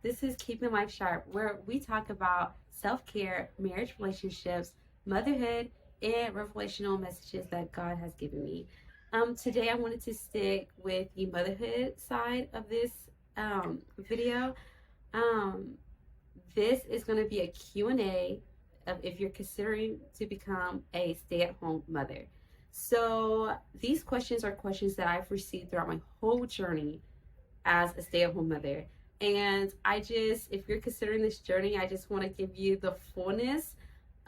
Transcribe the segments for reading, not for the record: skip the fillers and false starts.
This is Keeping Life Sharp, where we talk about self-care, marriage relationships, motherhood, and revelational messages that God has given me. Today I wanted to stick with the motherhood side of this video. Um, this is going to be a Q&A of if you're considering to become a stay-at-home mother. So these questions are questions that I've received throughout my whole journey as a stay-at-home mother. And if you're considering this journey, I just want to give you the fullness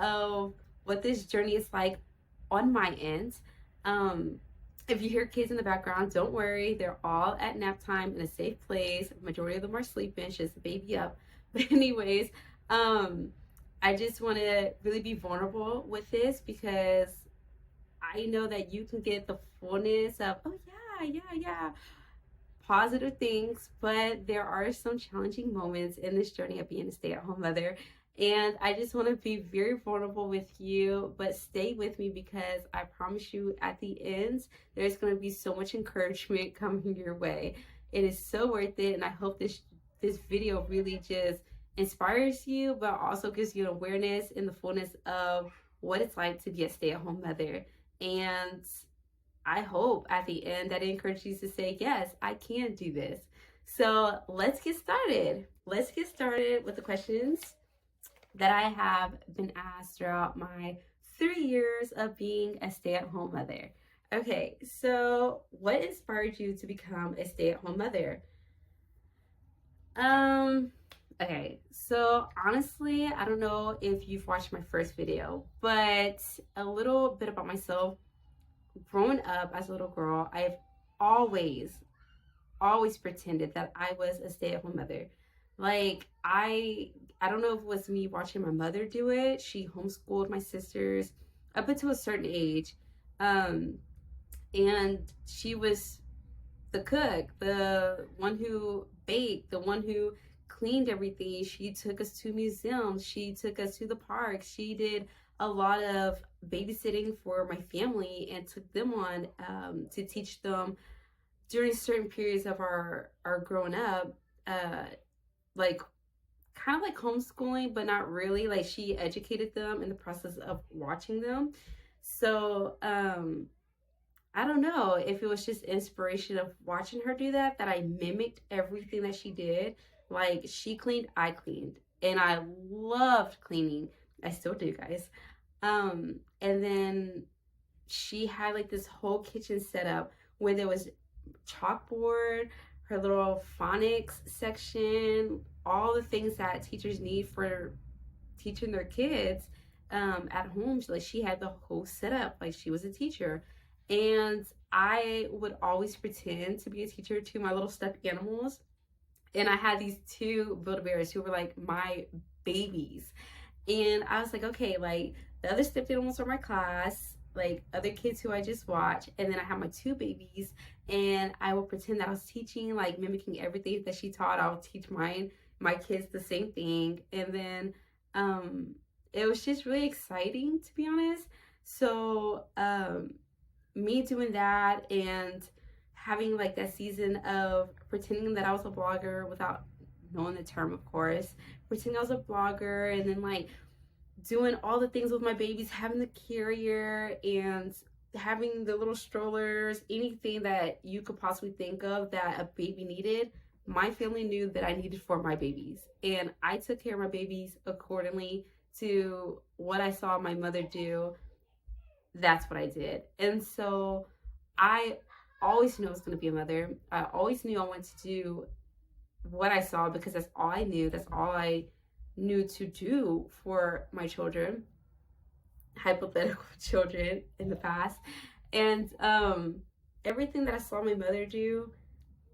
of what this journey is like on my end. If you hear kids in the background, don't worry. They're all at nap time in a safe place. Majority of them are sleeping, just the baby up. But anyways, I just want to really be vulnerable with this because I know that you can get the fullness of, oh yeah, positive things, but there are some challenging moments in this journey of being a stay-at-home mother. And I just want to be very vulnerable with you, but stay with me because I promise you at the end, there's going to be so much encouragement coming your way. It is so worth it. And I hope this video really just inspires you, but also gives you an awareness in the fullness of what it's like to be a stay-at-home mother. And I hope at the end that it encourages you to say, yes, I can do this. So let's get started. Let's get started with the questions that I have been asked throughout my 3 years of being a stay-at-home mother. Okay, so what inspired you to become a stay-at-home mother? Okay, so honestly, I don't know if you've watched my first video, but a little bit about myself. Growing up as a little girl, I've always pretended that I was a stay-at-home mother. Like, I don't know if it was me watching my mother do it. She homeschooled my sisters up until a certain age. And she was the cook, the one who baked, the one who cleaned everything. She took us to museums. She took us to the park. She did a lot of babysitting for my family and took them on to teach them during certain periods of our growing up, like kind of like homeschooling, but not really. Like, she educated them in the process of watching them. So I don't know if it was just inspiration of watching her do that I mimicked everything that she did. Like, she cleaned, I cleaned, and I loved cleaning. I still do, guys. And then she had like this whole kitchen set up where there was chalkboard, her little phonics section, all the things that teachers need for teaching their kids at home. Like, she had the whole setup like she was a teacher. And I would always pretend to be a teacher to my little stuffed animals. And I had these two Build-A-Bears who were like my babies. And I was like, okay, like, the other stuffed animals are my class, like other kids who I just watch. And then I have my two babies, and I will pretend that I was teaching, like mimicking everything that she taught. I'll teach my kids the same thing. And then it was just really exciting, to be honest. So me doing that and having like that season of pretending that I was a blogger without knowing the term, of course, pretending I was a blogger, and then like doing all the things with my babies, having the carrier and having the little strollers, anything that you could possibly think of that a baby needed, my family knew that I needed for my babies. And I took care of my babies accordingly to what I saw my mother do. That's what I did. And so I always knew I was going to be a mother. I always knew I wanted to do what I saw because that's all I knew. That's all I knew to do for my children, hypothetical children in the past. And everything that I saw my mother do,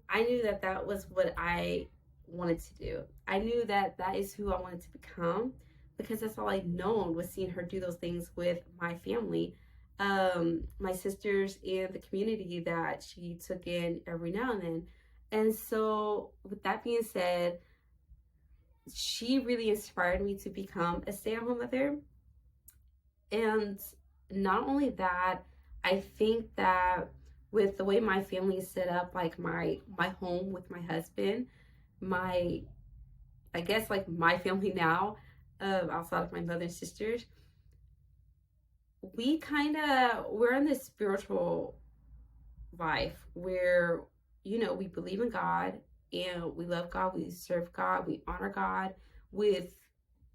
I knew that that was what I wanted to do. I knew that that is who I wanted to become because that's all I'd known was seeing her do those things with my family, my sisters, and the community that she took in every now and then. And so with that being said, she really inspired me to become a stay-at-home mother. And not only that, I think that with the way my family is set up, like my home with my husband, my I guess like my family now, outside of my mother and sisters, we're in this spiritual life where, you know, we believe in God and we love God, we serve God, we honor God with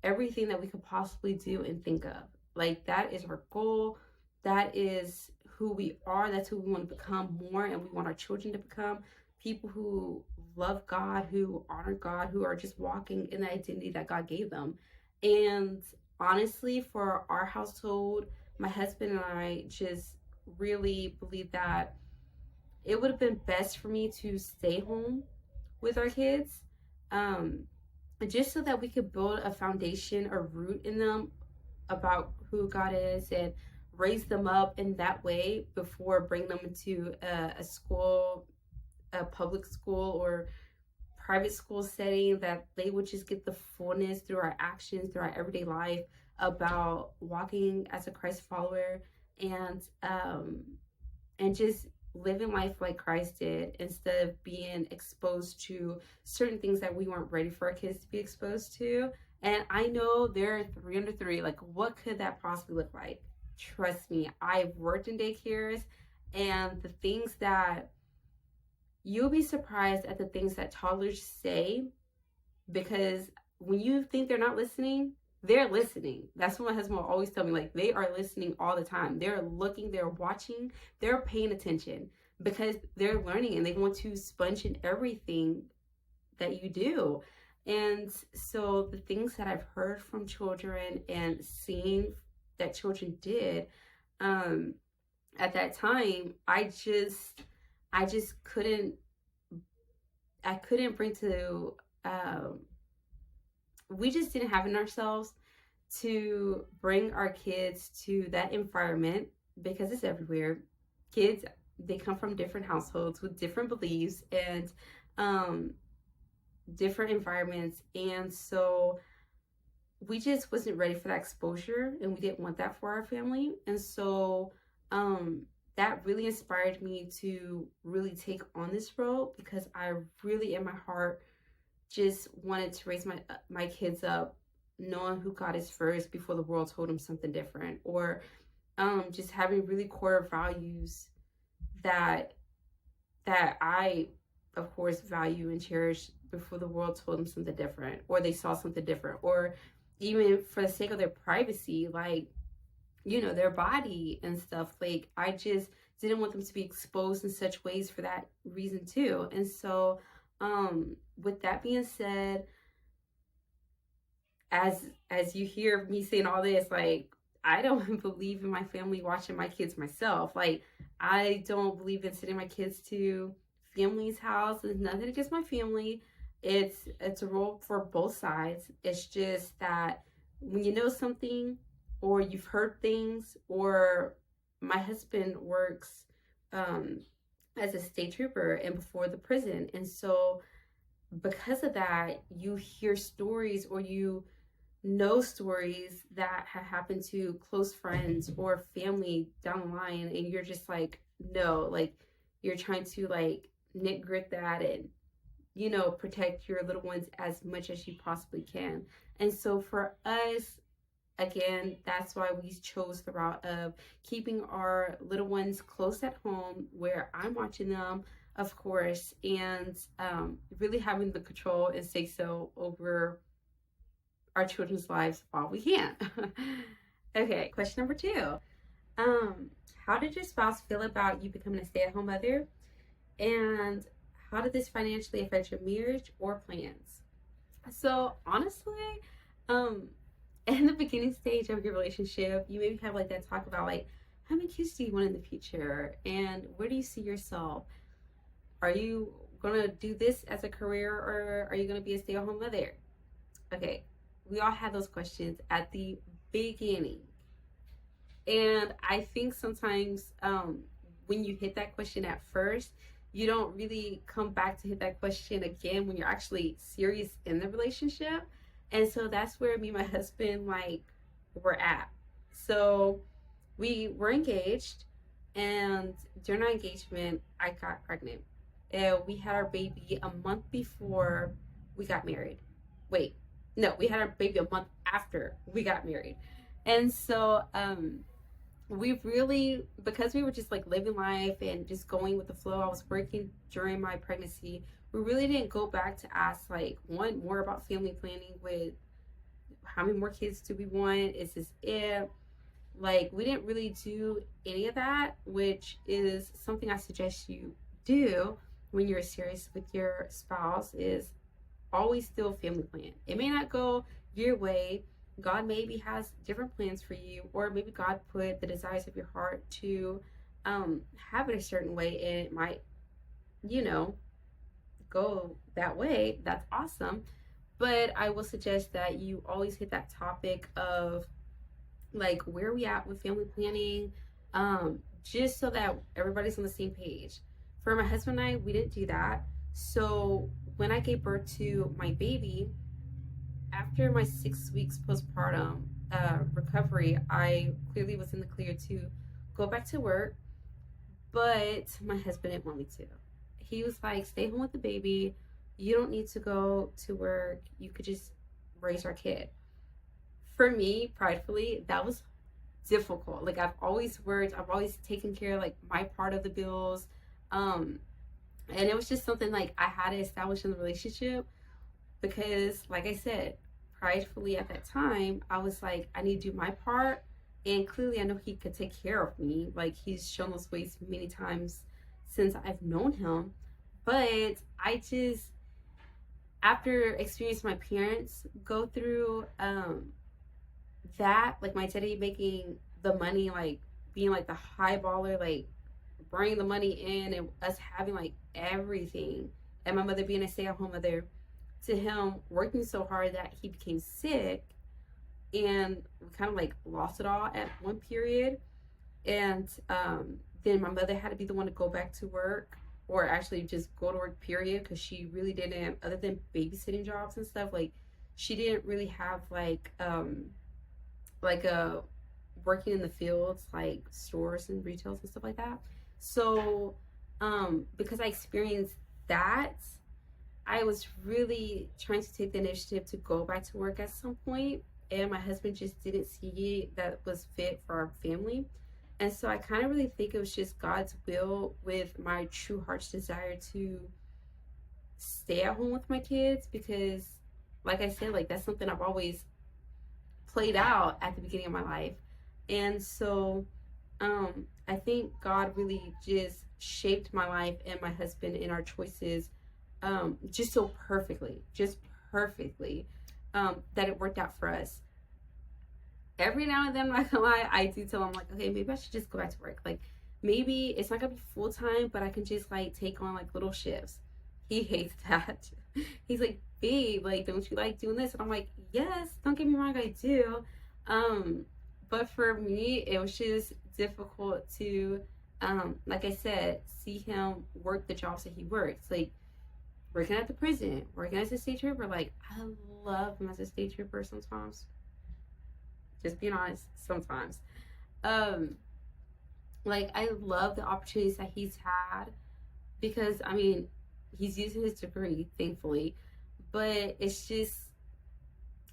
everything that we could possibly do and think of. Like, that is our goal. That is who we are. That's who we want to become more, and we want our children to become people who love God, who honor God, who are just walking in the identity that God gave them. And honestly, for our household, my husband and I just really believe that it would have been best for me to stay home with our kids, um, just so that we could build a foundation or root in them about who God is and raise them up in that way before bringing them into a school, a public school or private school setting, that they would just get the fullness through our actions, through our everyday life, about walking as a Christ follower, and just living life like Christ did, instead of being exposed to certain things that we weren't ready for our kids to be exposed to. And I know they're 3 under 3. Like, what could that possibly look like? Trust me, I've worked in daycares, and the things that you'll be surprised at the things that toddlers say, because when you think they're not listening, they're listening. That's what my husband will always tell me. Like, they are listening all the time. They're looking, they're watching, they're paying attention, because they're learning and they want to sponge in everything that you do. And so the things that I've heard from children and seen that children did, at that time, I just couldn't bring to, we just didn't have in ourselves to bring our kids to that environment, because it's everywhere. Kids, they come from different households with different beliefs and different environments, and so we just wasn't ready for that exposure, and we didn't want that for our family. And so that really inspired me to really take on this role, because I really in my heart just wanted to raise my kids up knowing who God is first before the world told them something different, or just having really core values that I, of course, value and cherish before the world told them something different, or they saw something different, or even for the sake of their privacy, like, you know, their body and stuff. Like, I just didn't want them to be exposed in such ways for that reason too. And so with that being said, as you hear me saying all this, like, I don't believe in my family watching my kids myself. Like, I don't believe in sending my kids to family's house. There's nothing against my family. It's a role for both sides. It's just that when you know something, or you've heard things, or my husband works as a state trooper and before the prison. And so because of that, you hear stories, or you know stories that have happened to close friends or family down the line, and you're just like, no, like, you're trying to like grit that and, you know, protect your little ones as much as you possibly can. And so for us, again, that's why we chose the route of keeping our little ones close at home, where I'm watching them, of course, and really having the control and say so over our children's lives while we can. Okay, question number 2. How did your spouse feel about you becoming a stay-at-home mother? And how did this financially affect your marriage or plans? So honestly, in the beginning stage of your relationship, you maybe have like that talk about like, how many kids do you want in the future? And where do you see yourself? Are you gonna do this as a career, or are you gonna be a stay-at-home mother? Okay, we all have those questions at the beginning. And I think sometimes when you hit that question at first, you don't really come back to hit that question again when you're actually serious in the relationship. And so that's where me and my husband, like, were at. So we were engaged, and during our engagement, I got pregnant. And we had our baby a month before we got married. wait, no, we had our baby a month after we got married. And so we really, because we were just like living life and just going with the flow, I was working during my pregnancy. We really didn't go back to ask like one more about family planning with how many more kids do we want? Is this it? Like, we didn't really do any of that, which is something I suggest you do when you're serious with your spouse, is always still family plan. It may not go your way. God maybe has different plans for you, or maybe God put the desires of your heart to have it a certain way, and it might, you know, go that way. That's awesome. But I will suggest that you always hit that topic of like, where are we at with family planning, just so that everybody's on the same page. For my husband and I, we didn't do that. So when I gave birth to my baby, after my 6 weeks postpartum recovery, I clearly was in the clear to go back to work, but my husband didn't want me to. He was like, stay home with the baby. You don't need to go to work. You could just raise our kid. For me, pridefully, that was difficult. Like, I've always worked, I've always taken care of like my part of the bills. Um, and it was just something like I had to establish in the relationship, because like I said, pridefully at that time, I was like, I need to do my part. And clearly I know he could take care of me. Like, he's shown those ways many times since I've known him. But I just, after experiencing my parents go through that, like my daddy making the money, like being like the high baller, like bringing the money in, and us having like everything, and my mother being a stay-at-home mother, to him working so hard that he became sick, and we kind of like lost it all at one period. And then my mother had to be the one to go back to work, or actually just go to work period, because she really didn't, other than babysitting jobs and stuff, like she didn't really have like a working in the fields, like stores and retails and stuff like that. So because I experienced that, I was really trying to take the initiative to go back to work at some point, and my husband just didn't see that was fit for our family. And so I kind of really think it was just God's will, with my true heart's desire to stay at home with my kids, because like I said, like that's something I've always played out at the beginning of my life. And so I think God really just shaped my life and my husband and our choices just so perfectly, that it worked out for us. Every now and then, I'm not gonna lie, I do tell him like, okay, maybe I should just go back to work. Like, maybe it's not gonna be full time, but I can just like take on like little shifts. He hates that. He's like, babe, like, don't you like doing this? And I'm like, yes, don't get me wrong, I do. But for me, it was just difficult to, like I said, see him work the jobs that he works. Like, working at the prison, working as a state trooper. Like, I love him as a state trooper sometimes. Just being honest, sometimes. Like, I love the opportunities that he's had, because, I mean, he's using his degree, thankfully. But it's just,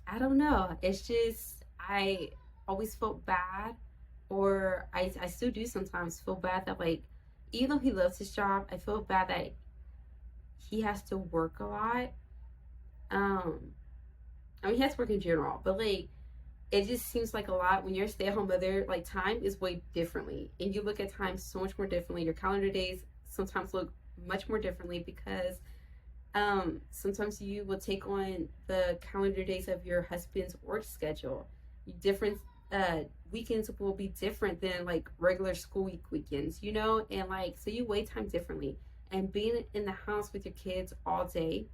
I don't know. It's just, I always felt bad, or I still do sometimes feel bad that, like, even though he loves his job, I feel bad that he has to work a lot. I mean, he has to work in general, but, like, it just seems like a lot when you're a stay-at-home mother. Like, time is way differently, and you look at time so much more differently. Your calendar days sometimes look much more differently, because sometimes you will take on the calendar days of your husband's work schedule. Different weekends will be different than like regular school week weekends, you know. And like, so you weigh time differently, and being in the house with your kids all day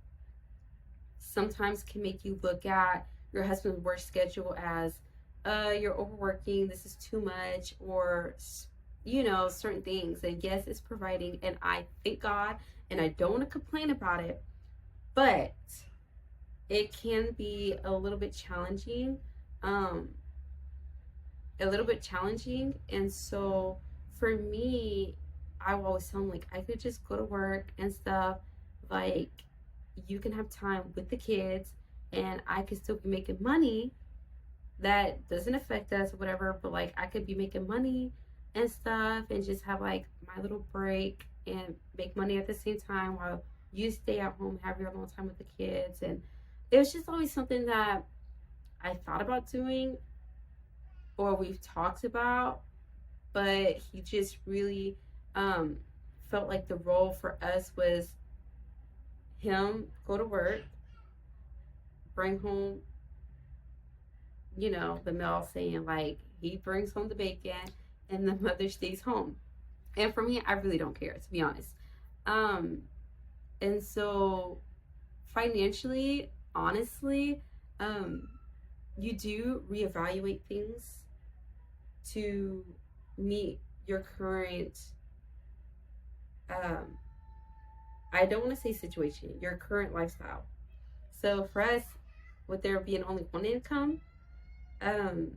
sometimes can make you look at your husband's work schedule as you're overworking, this is too much, or you know, certain things. And yes, it's providing, and I thank God, and I don't want to complain about it, but it can be a little bit challenging. And so for me, I will always tell him, like, I could just go to work and stuff. Like, you can have time with the kids, and I could still be making money that doesn't affect us or whatever, but like I could be making money and stuff and just have like my little break and make money at the same time while you stay at home, have your alone time with the kids. And it was just always something that I thought about doing or we've talked about, but he just really um, felt like the role for us was him go to work, bring home, the mail saying like he brings home the bacon and the mother stays home. And for me, I really don't care, to be honest. Um, and so financially, honestly, um, you do reevaluate things to meet your current, um, I don't want to say situation, your current lifestyle. So for us, with there being only one income, um,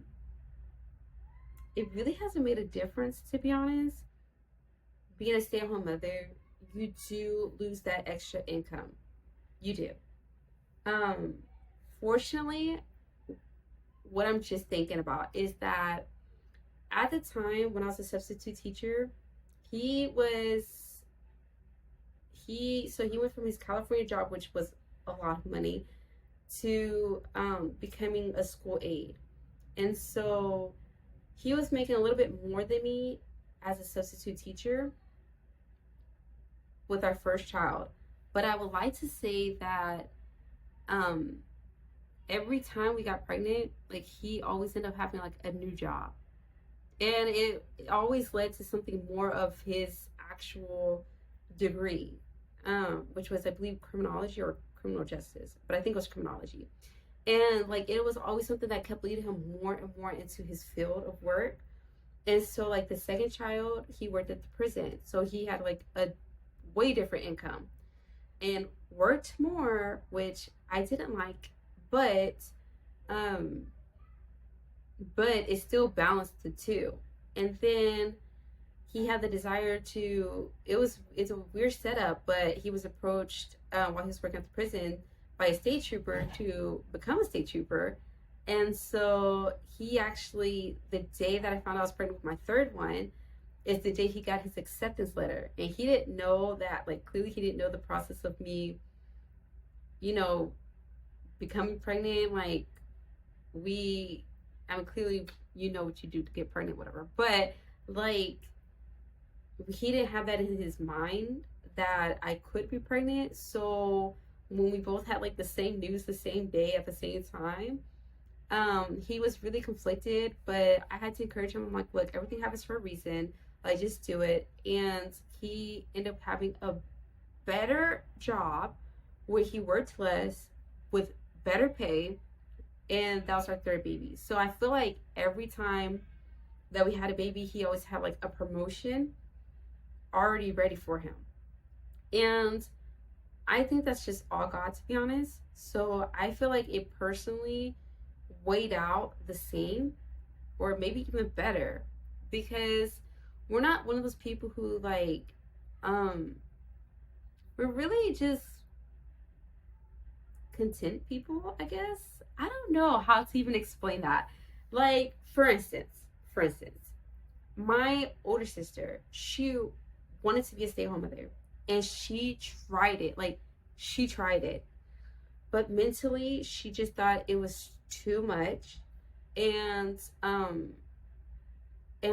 it really hasn't made a difference, to be honest. Being a stay-at-home mother, you do lose that extra income. You do. Um, Fortunately, what I'm just thinking about is that at the time when I was a substitute teacher, he was he went from his California job, which was a lot of money, to becoming a school aide. And so he was making a little bit more than me as a substitute teacher with our first child. But I would like to say that um, every time we got pregnant, like he always ended up having like a new job. And it always led to something more of his actual degree, which was, I believe, criminology or criminal justice, but I think it was criminology. And like it was always something that kept leading him more and more into his field of work. And so, like the second child, he worked at the prison, so he had like a way different income and worked more, which I didn't like, but um, but it still balanced the two. And then he had the desire to. It's a weird setup, but he was approached while he was working at the prison by a state trooper to become a state trooper. And so he actually, the day that I found out I was pregnant with my third one, is the day he got his acceptance letter. And he didn't know that, like, clearly he didn't know the process of me, you know, becoming pregnant. Like, I mean, clearly you know what you do to get pregnant, whatever. But, like, he didn't have that in his mind that I could be pregnant. So when we both had, like, the same news the same day at the same time, he was really conflicted, but I had to encourage him. I'm like, look, everything happens for a reason. Like, just do it. And he ended up having a better job where he worked less with better pay. And that was our third baby. So I feel like every time that we had a baby, he always had like a promotion already ready for him. And I think that's just all God, to be honest. So I feel like it personally weighed out the same or maybe even better, because we're not one of those people who like we're really just content people, I guess. I don't know how to even explain that. Like for instance, my older sister, she wanted to be a stay-at-home mother and she tried it. Like she tried it, but mentally she just thought it was too much. And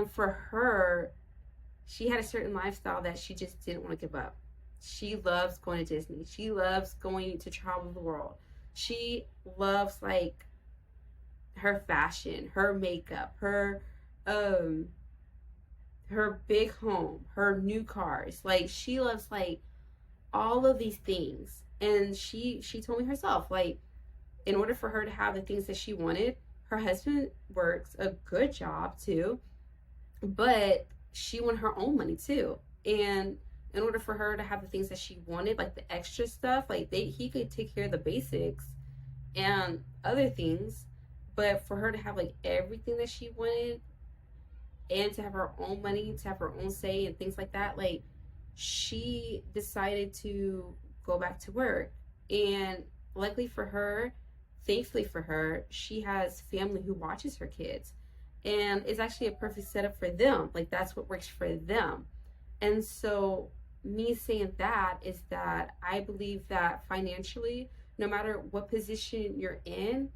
for her, she had a certain lifestyle that she just didn't want to give up. She loves going to Disney. She loves going to travel the world. She loves like her fashion, her makeup, her big home, her new cars. Like she loves like all of these things. And she told me herself, like, in order for her to have the things that she wanted, her husband works a good job too, but she wanted her own money too. And in order for her to have the things that she wanted, like the extra stuff, like he could take care of the basics and other things, but for her to have like everything that she wanted and to have her own money, to have her own say and things like that, like she decided to go back to work. And luckily for her, thankfully for her, she has family who watches her kids. And it's actually a perfect setup for them. Like, that's what works for them. And so, me saying that is that I believe that financially, no matter what position you're in,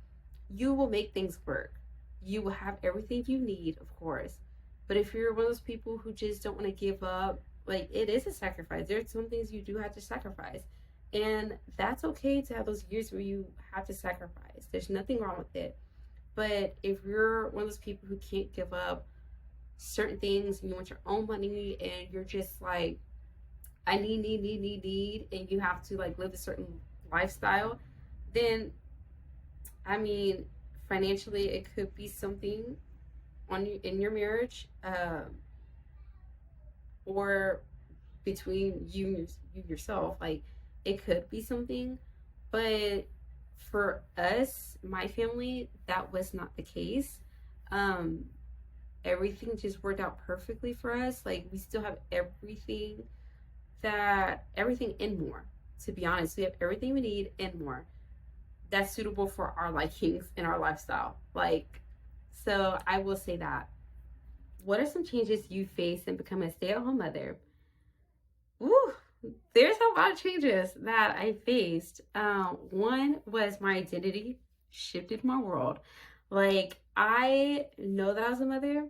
you will make things work. You will have everything you need, of course. But if you're one of those people who just don't want to give up, like, it is a sacrifice. There's some things you do have to sacrifice. And that's okay to have those years where you have to sacrifice. There's nothing wrong with it. But if you're one of those people who can't give up certain things and you want your own money and you're just like, I need, and you have to like live a certain lifestyle, then I mean, financially, it could be something on you in your marriage, or between you yourself. Like, it could be something, but for us, my family, that was not the case. Um, Everything just worked out perfectly for us. Like, we still have everything and more. To be honest, we have everything we need and more that's suitable for our likings and our lifestyle. Like, so I will say that. What are some changes you faced in becoming a stay-at-home mother? Ooh, there's a lot of changes that I faced. One was my identity shifted my world. Like, I know that I was a mother,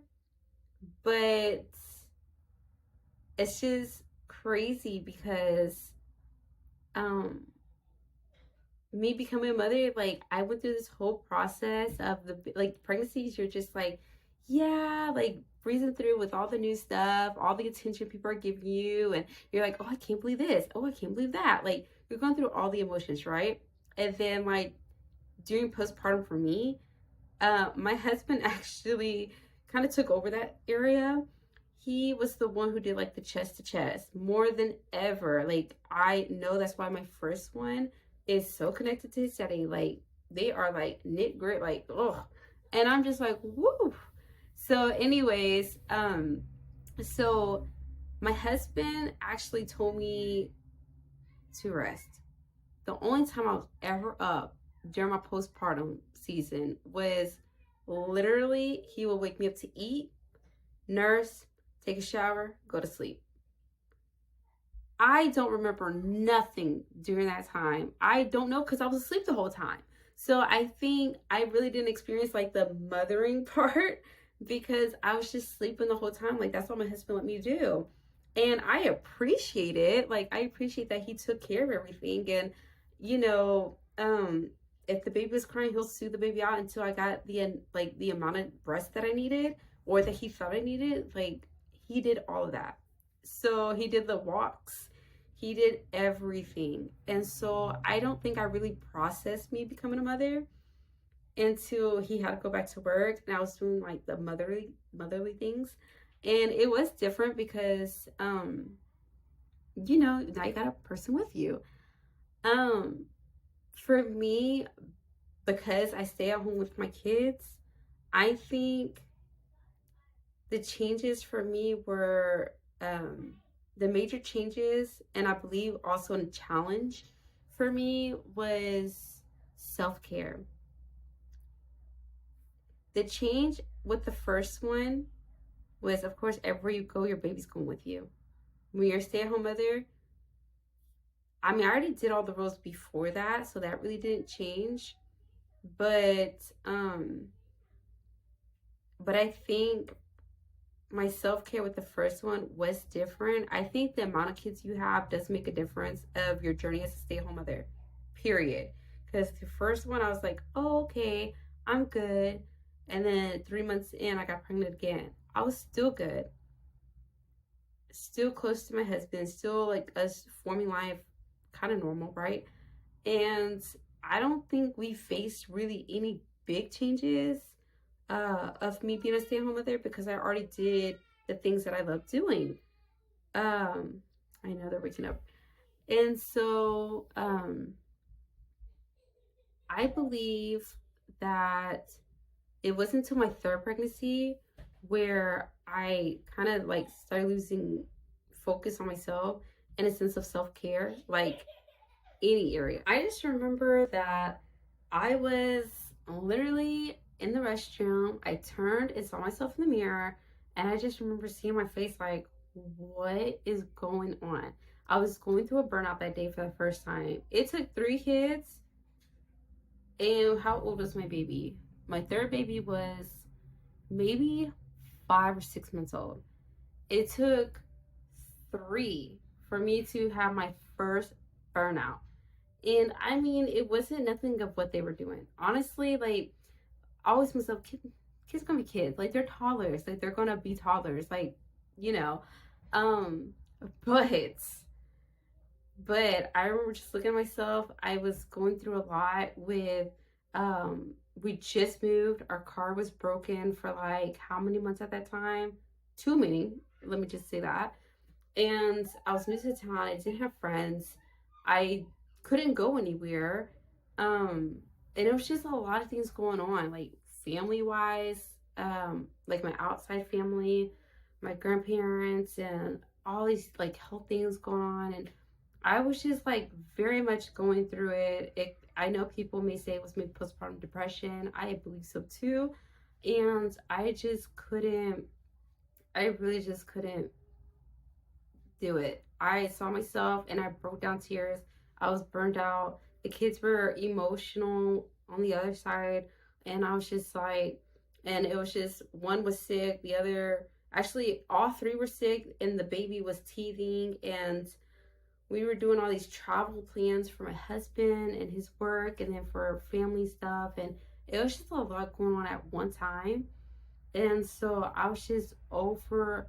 but it's just crazy because um me becoming a mother, like, I went through this whole process of the like pregnancies. You're just like, yeah, like breezing through with all the new stuff, all the attention people are giving you, and you're like, oh, I can't believe this, oh, I can't believe that. Like, you're going through all the emotions, right? And then, like, during postpartum for me, my husband actually kind of took over that area. He was the one who did like the chest to chest more than ever. Like, I know that's why my first one is so connected to his daddy. Like, they are like knit grit, like, oh, and I'm just like, woo. So, anyways, so my husband actually told me to rest. The only time I was ever up during my postpartum season was literally he would wake me up to eat, nurse, take a shower, go to sleep. I don't remember nothing during that time. I don't know because I was asleep the whole time. So I think I really didn't experience like the mothering part because I was just sleeping the whole time. Like, that's what my husband let me do. And I appreciate it. Like, I appreciate that he took care of everything. And, you know, if the baby was crying, he'll soothe the baby out until I got the amount of breast that I needed or that he thought I needed. Like, he did all of that. So he did the walks, he did everything. And so I don't think I really processed me becoming a mother until he had to go back to work and I was doing like the motherly things. And it was different because you know, now you got a person with you. For me, because I stay at home with my kids, I think the changes for me were the major changes, and I believe also a challenge for me was self-care. The change with the first one was, of course, everywhere you go, your baby's going with you. When you're a stay-at-home mother, I mean, I already did all the roles before that, so that really didn't change. But I think my self-care with the first one was different. I think the amount of kids you have does make a difference of your journey as a stay-at-home mother, period. Because the first one, I was like, oh, okay, I'm good. And then 3 months in, I got pregnant again. I was still good. Still close to my husband, still like us forming life kind of normal, right? And I don't think we faced really any big changes of me being a stay-at-home mother because I already did the things that I love doing. I know they're waking up. And so I believe that it wasn't until my third pregnancy where I kind of like started losing focus on myself and a sense of self-care, like any area. I just remember that I was literally in the restroom. I turned and saw myself in the mirror, and I just remember seeing my face like, what is going on? I was going through a burnout that day for the first time. It took 3 kids. And how old was my baby? My third baby was maybe 5 or 6 months old. It took 3 for me to have my first burnout. And I mean, it wasn't nothing of what they were doing. Honestly, like, I always myself, kids gonna be kids. Like, they're toddlers. Like, they're gonna be toddlers. Like, you know. Um, but I remember just looking at myself. I was going through a lot with, we just moved. Our car was broken for like how many months at that time? Too many. Let me just say that. And I was new to town. I didn't have friends. I couldn't go anywhere. And it was just a lot of things going on, like family wise, like my outside family, my grandparents, and all these like health things going on. And I was just like very much going through it. I know people may say it was maybe postpartum depression. I believe so too. And I really just couldn't do it. I saw myself and I broke down tears. I was burned out. The kids were emotional on the other side. And I was just like, and it was just one was sick, the other, actually, all 3 were sick, and the baby was teething. And we were doing all these travel plans for my husband and his work, and then for family stuff. And it was just a lot going on at one time. And so I was just overwhelmed.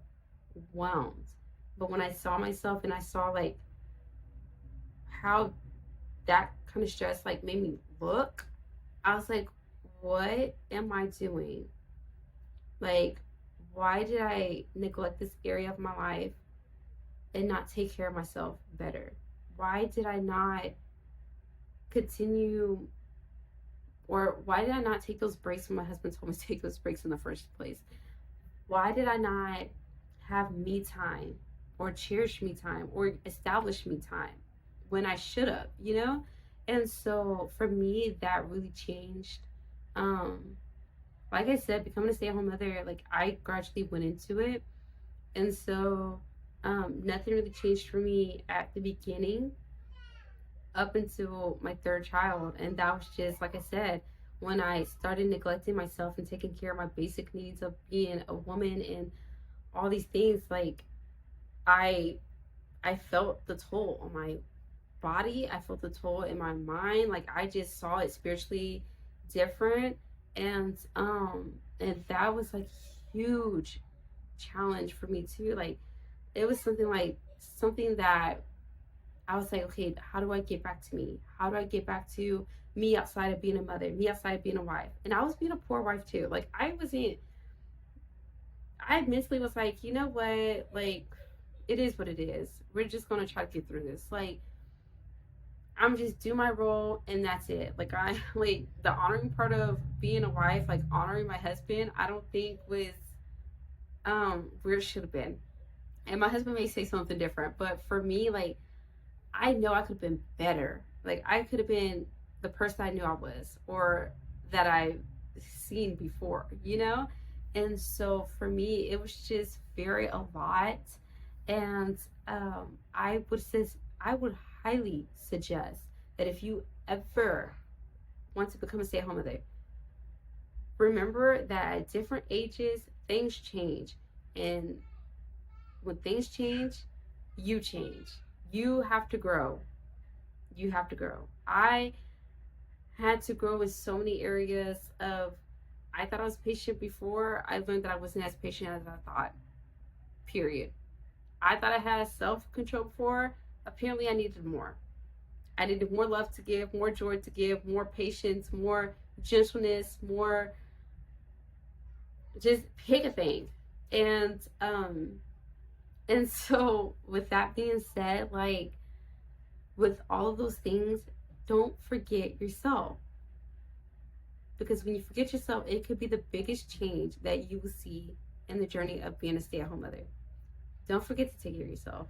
But when I saw myself and I saw like how that kind of stress like made me look, I was like, what am I doing? Like, why did I neglect this area of my life and not take care of myself better? Why did I not continue, or why did I not take those breaks when my husband told me to take those breaks in the first place? Why did I not have me time or cherish me time or establish me time when I should have, you know? And so for me, that really changed. Like I said, becoming a stay-at-home mother, like I gradually went into it. And so nothing really changed for me at the beginning up until my third child. And that was just, like I said, when I started neglecting myself and taking care of my basic needs of being a woman and all these things, like I felt the toll on my body. I felt the toll in my mind. Like I just saw it spiritually different. And that was like huge challenge for me too. Like it was something that I was like, okay, how do I get back to me? How do I get back to me outside of being a mother, me outside of being a wife? And I was being a poor wife too. Like I mentally was like, you know what? Like, it is what it is. We're just gonna try to get through this. Like, I'm just do my role and that's it. Like I like the honoring part of being a wife, like honoring my husband, I don't think was where it should have been. And my husband may say something different, but for me, like I know I could have been better. Like I could have been the person I knew I was or that I seen before, you know? And so for me, it was just a lot. And I would highly suggest that if you ever want to become a stay-at-home mother, remember that at different ages, things change. And when things change, you change. You have to grow. You have to grow. I had to grow in so many areas of, I thought I was patient before. I learned that I wasn't as patient as I thought. Period. I thought I had self-control before. Apparently I needed more. I needed more love to give, more joy to give, more patience, more gentleness, more just pick a thing. And so with that being said, like with all of those things, don't forget yourself. Because when you forget yourself, it could be the biggest change that you will see in the journey of being a stay-at-home mother. Don't forget to take care of yourself.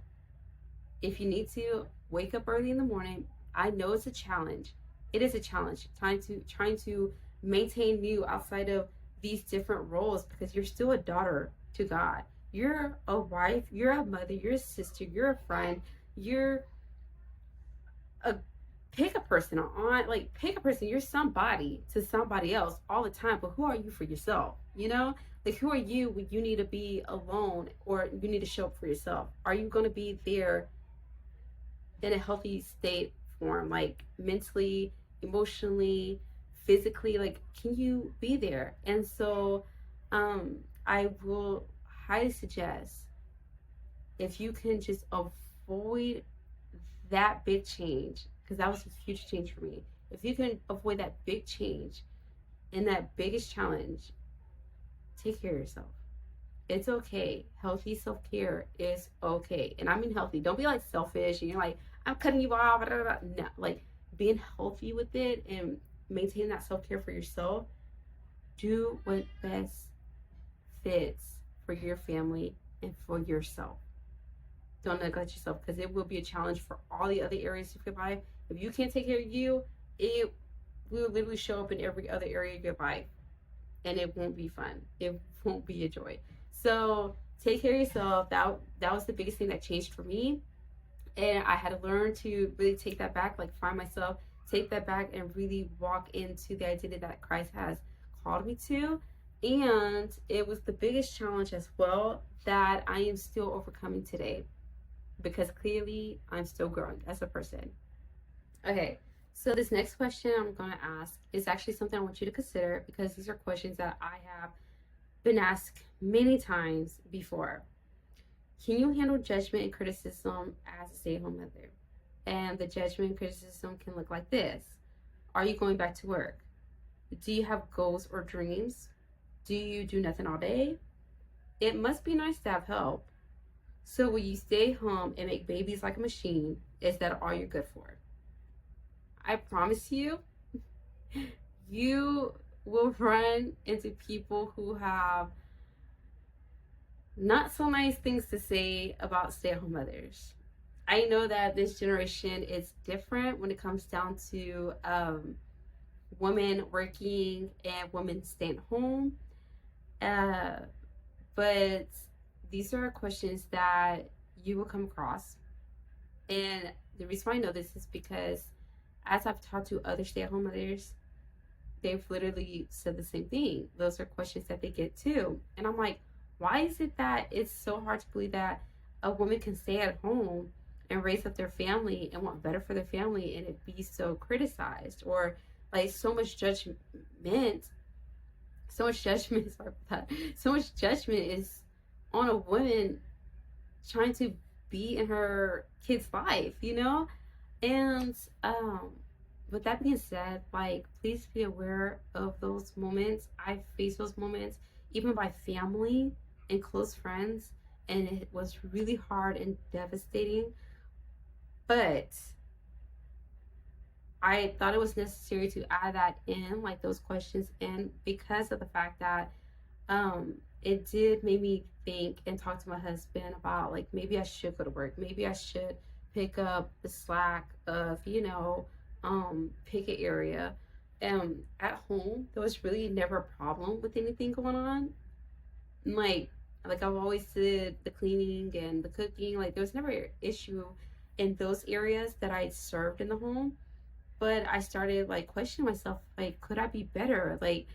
If you need to, wake up early in the morning. I know it's a challenge, it is a challenge trying to maintain you outside of these different roles, because you're still a daughter to God. You're a wife, you're a mother, you're a sister, you're a friend, you're a pick a person on like pick a person. You're somebody to somebody else all the time, but who are you for yourself? Like, who are you when you need to be alone or you need to show up for yourself? Are you going to be there in a healthy state form, like mentally, emotionally, physically? Like, can you be there? And so I will highly suggest, if you can just avoid that big change, because that was a huge change for me. If you can avoid that big change and that biggest challenge, take care of yourself. It's okay. Healthy self-care is okay. And I mean healthy. Don't be like selfish and you're like, I'm cutting you off. Blah, blah, blah. No, like, being healthy with it and maintaining that self-care for yourself. Do what best fits for your family and for yourself. Don't neglect yourself, because it will be a challenge for all the other areas of your life. If you can't take care of you, it will literally show up in every other area of your life, and it won't be fun. It won't be a joy. So take care of yourself. That was the biggest thing that changed for me, and I had to learn to really take that back, like find myself, take that back, and really walk into the identity that Christ has called me to. And it was the biggest challenge as well that I am still overcoming today, because clearly I'm still growing as a person. Okay, so this next question I'm going to ask is actually something I want you to consider, because these are questions that I have been asked many times before. Can you handle judgment and criticism as a stay-at-home mother? And the judgment and criticism can look like this. Are you going back to work? Do you have goals or dreams? Do you do nothing all day? It must be nice to have help. So will you stay home and make babies like a machine? Is that all you're good for? I promise you, you will run into people who have not so nice things to say about stay-at-home mothers. I know that this generation is different when it comes down to women working and women staying home. But these are questions that you will come across. And the reason why I know this is because as I've talked to other stay-at-home mothers, they've literally said the same thing. Those are questions that they get too. And I'm like, why is it that it's so hard to believe that a woman can stay at home and raise up their family and want better for their family, and it be so criticized, or like so much judgment, sorry for that, so much judgment is on a woman trying to be in her kid's life, And with that being said, like, please be aware of those moments. I faced those moments even by family and close friends, and it was really hard and devastating. But I thought it was necessary to add that in, like those questions in, because of the fact that it did make me think and talk to my husband about, like, maybe I should go to work. Maybe I should pick up the slack of, picket area. At home, there was really never a problem with anything going on. Like I've always did the cleaning and the cooking. Like, there was never an issue in those areas that I served in the home. But I started, like, questioning myself, like, could I be better? Like,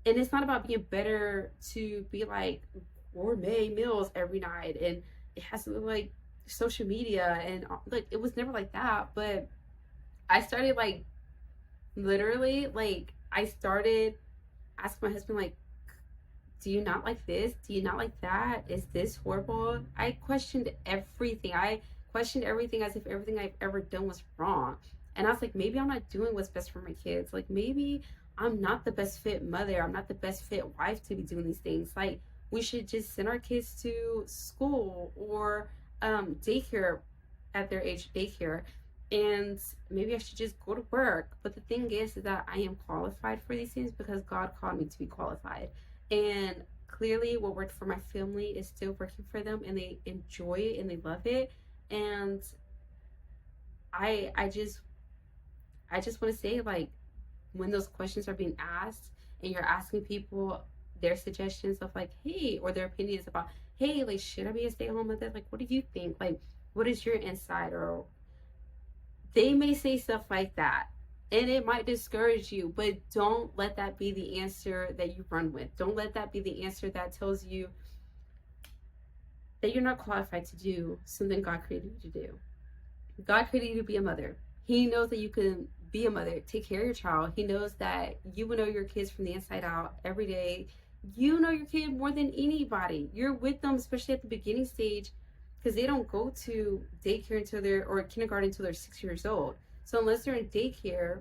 and it's not about being better to be like gourmet meals every night, and it has to look like social media, and like, it was never like that. But I started, like, literally, like, I started asking my husband, like, do you not like this? Do you not like that? Is this horrible? I questioned everything. I questioned everything as if everything I've ever done was wrong. And I was like, maybe I'm not doing what's best for my kids. Like, maybe I'm not the best fit mother. I'm not the best fit wife to be doing these things. Like, we should just send our kids to school or daycare at their age, daycare. And maybe I should just go to work. But the thing is that I am qualified for these things because God called me to be qualified. And clearly what worked for my family is still working for them, and they enjoy it and they love it. And I just I just want to say, like, when those questions are being asked and you're asking people their suggestions of like, hey, or their opinions about, hey, like, should I be a stay-at-home mother? Like, what do you think? Like, what is your insight? Or they may say stuff like that, and it might discourage you, but don't let that be the answer that you run with. Don't let that be the answer that tells you that you're not qualified to do something God created you to do. God created you to be a mother. He knows that you can be a mother, take care of your child. He knows that you will know your kids from the inside out every day. You know your kid more than anybody. You're with them, especially at the beginning stage, because they don't go to daycare until they're, or kindergarten until they're 6 years old. So unless they're in daycare,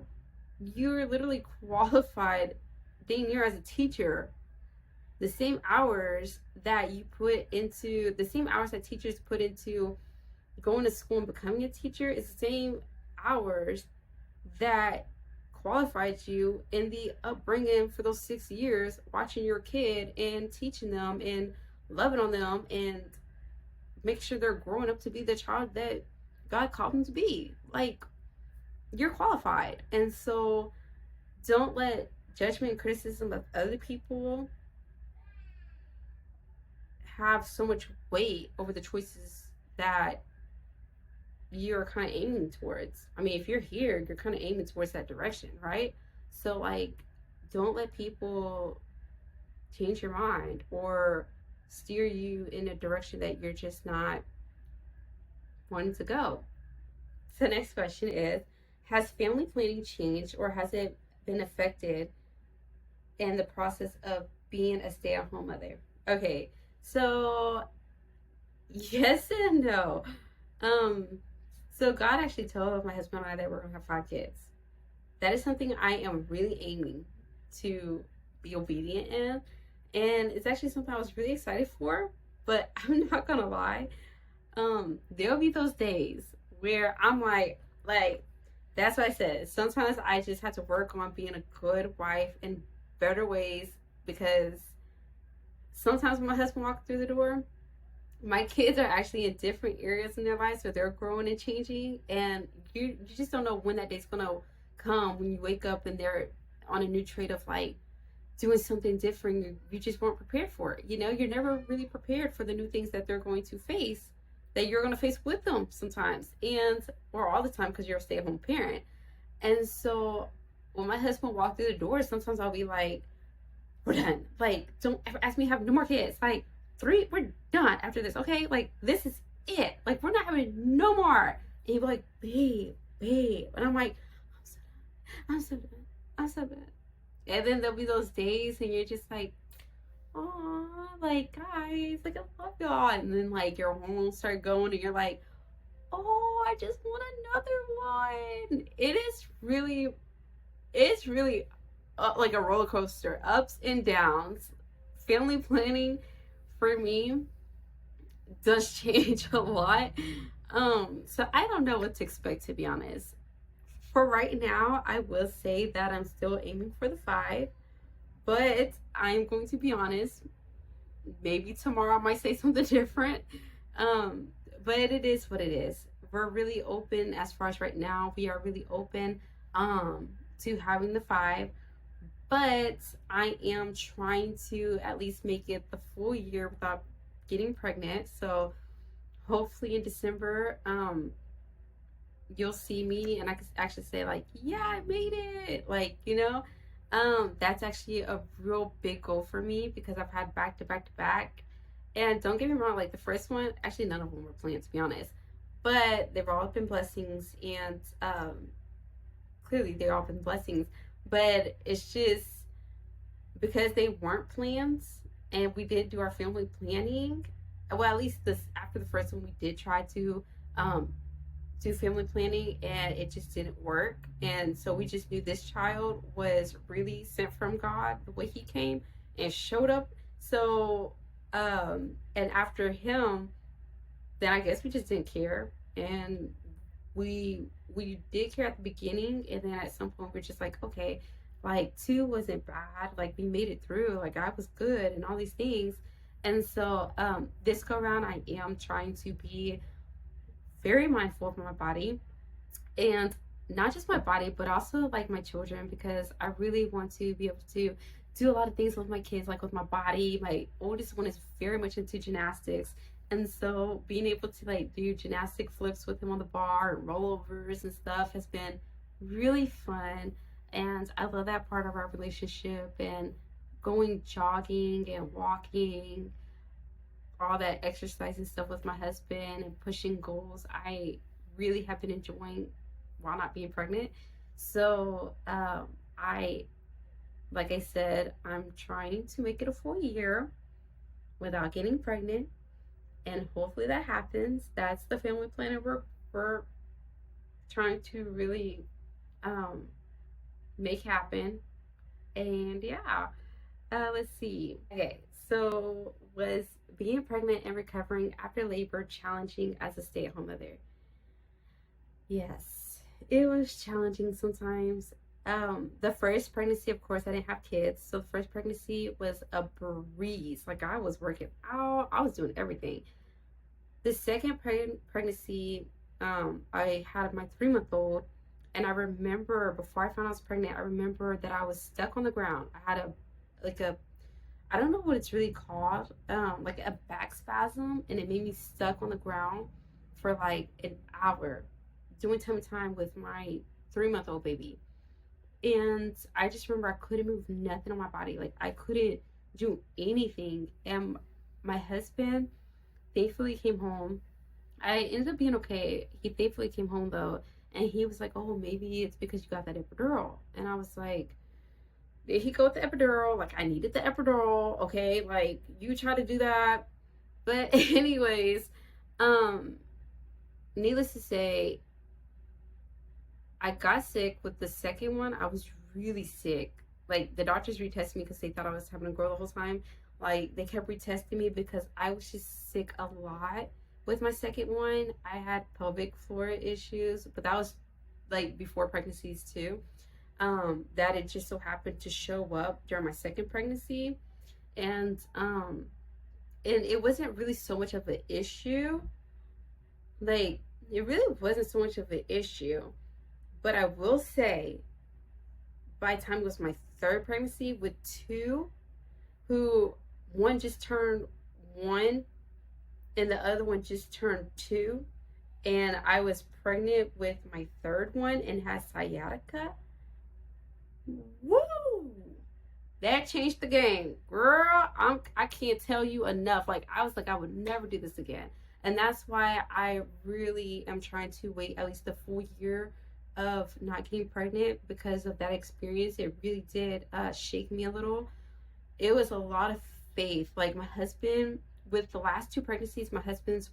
you're literally qualified dang near as a teacher. The same hours that you put into, the same hours that teachers put into going to school and becoming a teacher is the same hours that qualified you in the upbringing for those 6 years, watching your kid and teaching them and loving on them and make sure they're growing up to be the child that God called them to be. Like, you're qualified. And so don't let judgment and criticism of other people have so much weight over the choices that you're kind of aiming towards. I mean, if you're here, you're kind of aiming towards that direction, right? So, like, don't let people change your mind or steer you in a direction that you're just not wanting to go. So, the next question is, has family planning changed or has it been affected in the process of being a stay-at-home mother? Okay, so yes and no. So God actually told my husband and I that we're gonna have 5 kids. That is something I am really aiming to be obedient in, and it's actually something I was really excited for. But I'm not gonna lie, there'll be those days where I'm like that's what I said. Sometimes I just have to work on being a good wife in better ways, because sometimes when my husband walks through the door, my kids are actually in different areas in their lives, so they're growing and changing, and you just don't know when that day's gonna come, when you wake up and they're on a new trait of like doing something different. You just weren't prepared for it. You know, you're never really prepared for the new things that they're going to face, that you're going to face with them sometimes, and or all the time, because you're a stay-at-home parent. And so when my husband walked through the door, sometimes I'll be like, we're done. Like, don't ever ask me to have no more kids. Like, 3, we're done after this, okay? Like, this is it. Like, we're not having no more. And he'd be like, babe. And I'm like, I'm so done. I'm so done. And then there'll be those days and you're just like, oh, like, guys, like, I love y'all. And then, like, your hormones start going and you're like, oh, I just want another one. It's really like a roller coaster, ups and downs. Family planning for me does change a lot. So I don't know what to expect, to be honest. For right now, I will say that I'm still aiming for the 5, but I'm going to be honest. Maybe tomorrow I might say something different. But it is what it is. We're really open as far as right now. We are really open to having the 5, but I am trying to at least make it the full year without getting pregnant. So hopefully in December, you'll see me and I can actually say like, yeah, I made it. Like, you know, that's actually a real big goal for me, because I've had back to back to back. And don't get me wrong, like the first one, actually none of them were planned, to be honest, but they've all been blessings, and clearly they've all been blessings. But it's just because they weren't plans, and we did do our family planning. Well, at least this after the first one, we did try to do family planning, and it just didn't work. And so we just knew this child was really sent from God, the way he came and showed up. So and after him, then I guess we just didn't care. And we did care at the beginning, and then at some point we're just like, okay, like 2 wasn't bad, like we made it through, like I was good and all these things. And so this go around, I am trying to be very mindful of my body, and not just my body, but also like my children, because I really want to be able to do a lot of things with my kids, like with my body. My oldest one is very much into gymnastics. And so being able to like do gymnastic flips with him on the bar and rollovers and stuff has been really fun. And I love that part of our relationship, and going jogging and walking, all that exercise and stuff with my husband and pushing goals. I really have been enjoying while not being pregnant. So I, like I said, I'm trying to make it a full year without getting pregnant, and hopefully that happens. That's the family planning we're trying to really um, make happen. And yeah, let's see. Okay, so was being pregnant and recovering after labor challenging as a stay-at-home mother? Yes, it was challenging sometimes. The first pregnancy, of course, I didn't have kids, so the first pregnancy was a breeze. Like, I was working out, I was doing everything. The second pregnancy, I had my 3-month-old, and I remember before I found out I was pregnant, I remember that I was stuck on the ground. I had a I don't know what it's really called, like a back spasm, and it made me stuck on the ground for like an hour doing tummy time with my 3-month-old baby. And I just remember I couldn't move nothing on my body. Like, I couldn't do anything. And my husband thankfully came home. I ended up being okay. He thankfully came home though, and he was like, "Oh, maybe it's because you got that epidural." And I was like, did he go with the epidural? Like, I needed the epidural, okay? Like, you try to do that. But anyways, um, needless to say, I got sick with the second one. I was really sick. Like, the doctors retested me because they thought I was having a girl the whole time. Like, they kept retesting me because I was just sick a lot. With my second one, I had pelvic floor issues, but that was like before pregnancies too. That it just so happened to show up during my second pregnancy, and it wasn't really so much of an issue. Like, it really wasn't so much of an issue, but I will say, by the time it was my third pregnancy with two, who one just turned 1 and the other one just turned 2, and I was pregnant with my third one and had sciatica. Woo! That changed the game, girl. I can't tell you enough. Like, I was like, I would never do this again, and that's why I really am trying to wait at least the full year of not getting pregnant, because of that experience. It really did shake me a little. It was a lot of faith. Like, my husband, with the last 2 pregnancies, my husband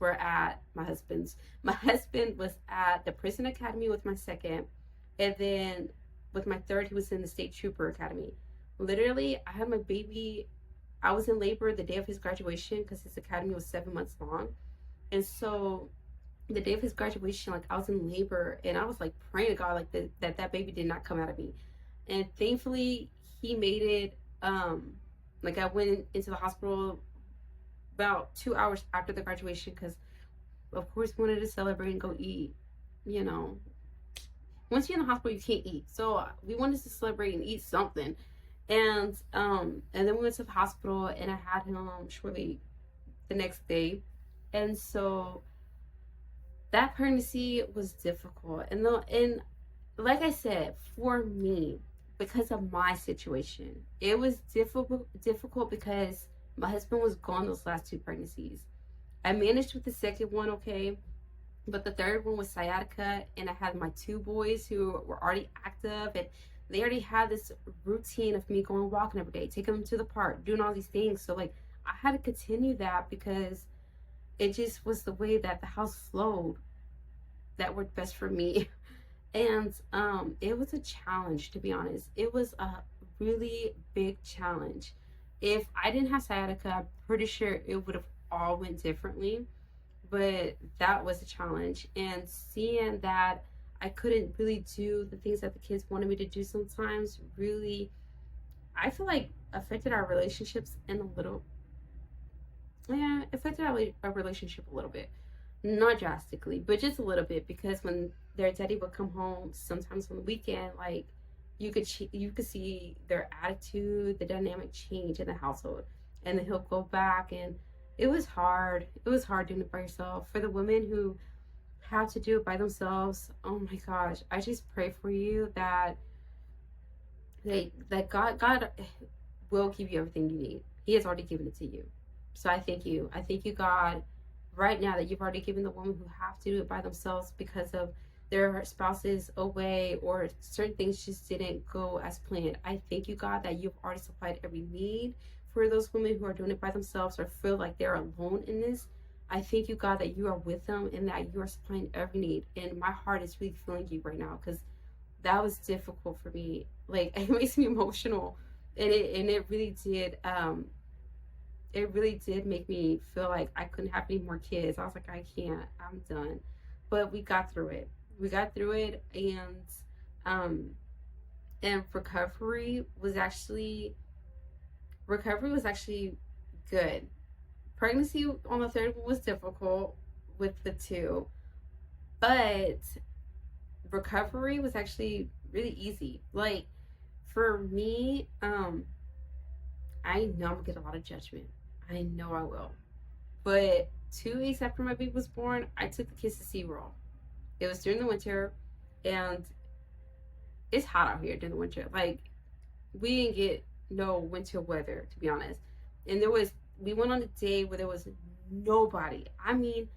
was at the prison academy with my second, and then with my third, he was in the state trooper academy. Literally, I had my baby, I was in labor the day of his graduation, because his academy was 7 months long. And so the day of his graduation, like, I was in labor, and I was like praying to God, like, that baby did not come out of me. And thankfully he made it. Like, I went into the hospital about 2 hours after the graduation, because of course we wanted to celebrate and go eat. You know, once you're in the hospital, you can't eat, so we wanted to celebrate and eat something. And then we went to the hospital, and I had him shortly the next day. And so that pregnancy was difficult, and like I said, for me, because of my situation, it was difficult because my husband was gone those last 2 pregnancies. I managed with the second one, okay, but the third one was sciatica, and I had my 2 boys who were already active, and they already had this routine of me going walking every day, taking them to the park, doing all these things. So, like, I had to continue that because it just was the way that the house flowed that worked best for me. And it was a challenge, to be honest. It was a really big challenge. If I didn't have sciatica, I'm pretty sure it would have all went differently. But that was a challenge. And seeing that I couldn't really do the things that the kids wanted me to do sometimes really, I feel like, affected our relationships in a little. Yeah, affected our relationship a little bit. Not drastically, but just a little bit, because when their daddy would come home sometimes on the weekend, like you could see their attitude, the dynamic change in the household, and then he'll go back, and it was hard. It was hard doing it by yourself. For the women who have to do it by themselves, oh my gosh, I just pray for you that God will give you everything you need. He has already given it to you. So I thank you. I thank you, God, right now that you've already given the women who have to do it by themselves because of their spouses away or certain things just didn't go as planned. I thank you, God, that you've already supplied every need for those women who are doing it by themselves or feel like they're alone in this. I thank you, God, that you are with them and that you are supplying every need. And my heart is really feeling you right now because that was difficult for me. Like, it makes me emotional, and it really did. It really did make me feel like I couldn't have any more kids. I was like, I can't. I'm done. But we got through it. We got through it, um, and recovery was actually good. Pregnancy on the third one was difficult with the two, but recovery was actually really easy. Like, for me, I know I'm gonna get a lot of judgment. I know I will. But 2 weeks after my baby was born, I took the kids to SeaWorld. It was during the winter, and it's hot out here during the winter. Like, we didn't get no winter weather, to be honest. And we went on a day where there was nobody. I mean,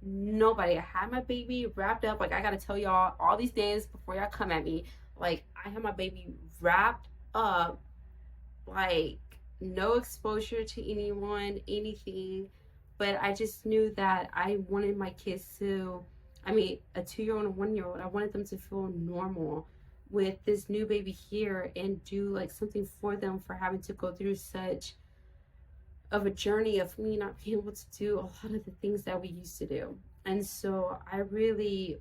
nobody. I had my baby wrapped up. Like, I gotta tell y'all all these names before y'all come at me. Like, I had my baby wrapped up, like, no exposure to anyone, anything. But I just knew that I wanted my kids to, I mean, a 2-year-old and a 1-year-old, I wanted them to feel normal with this new baby here and do like something for them for having to go through such of a journey of me not being able to do a lot of the things that we used to do. And so I really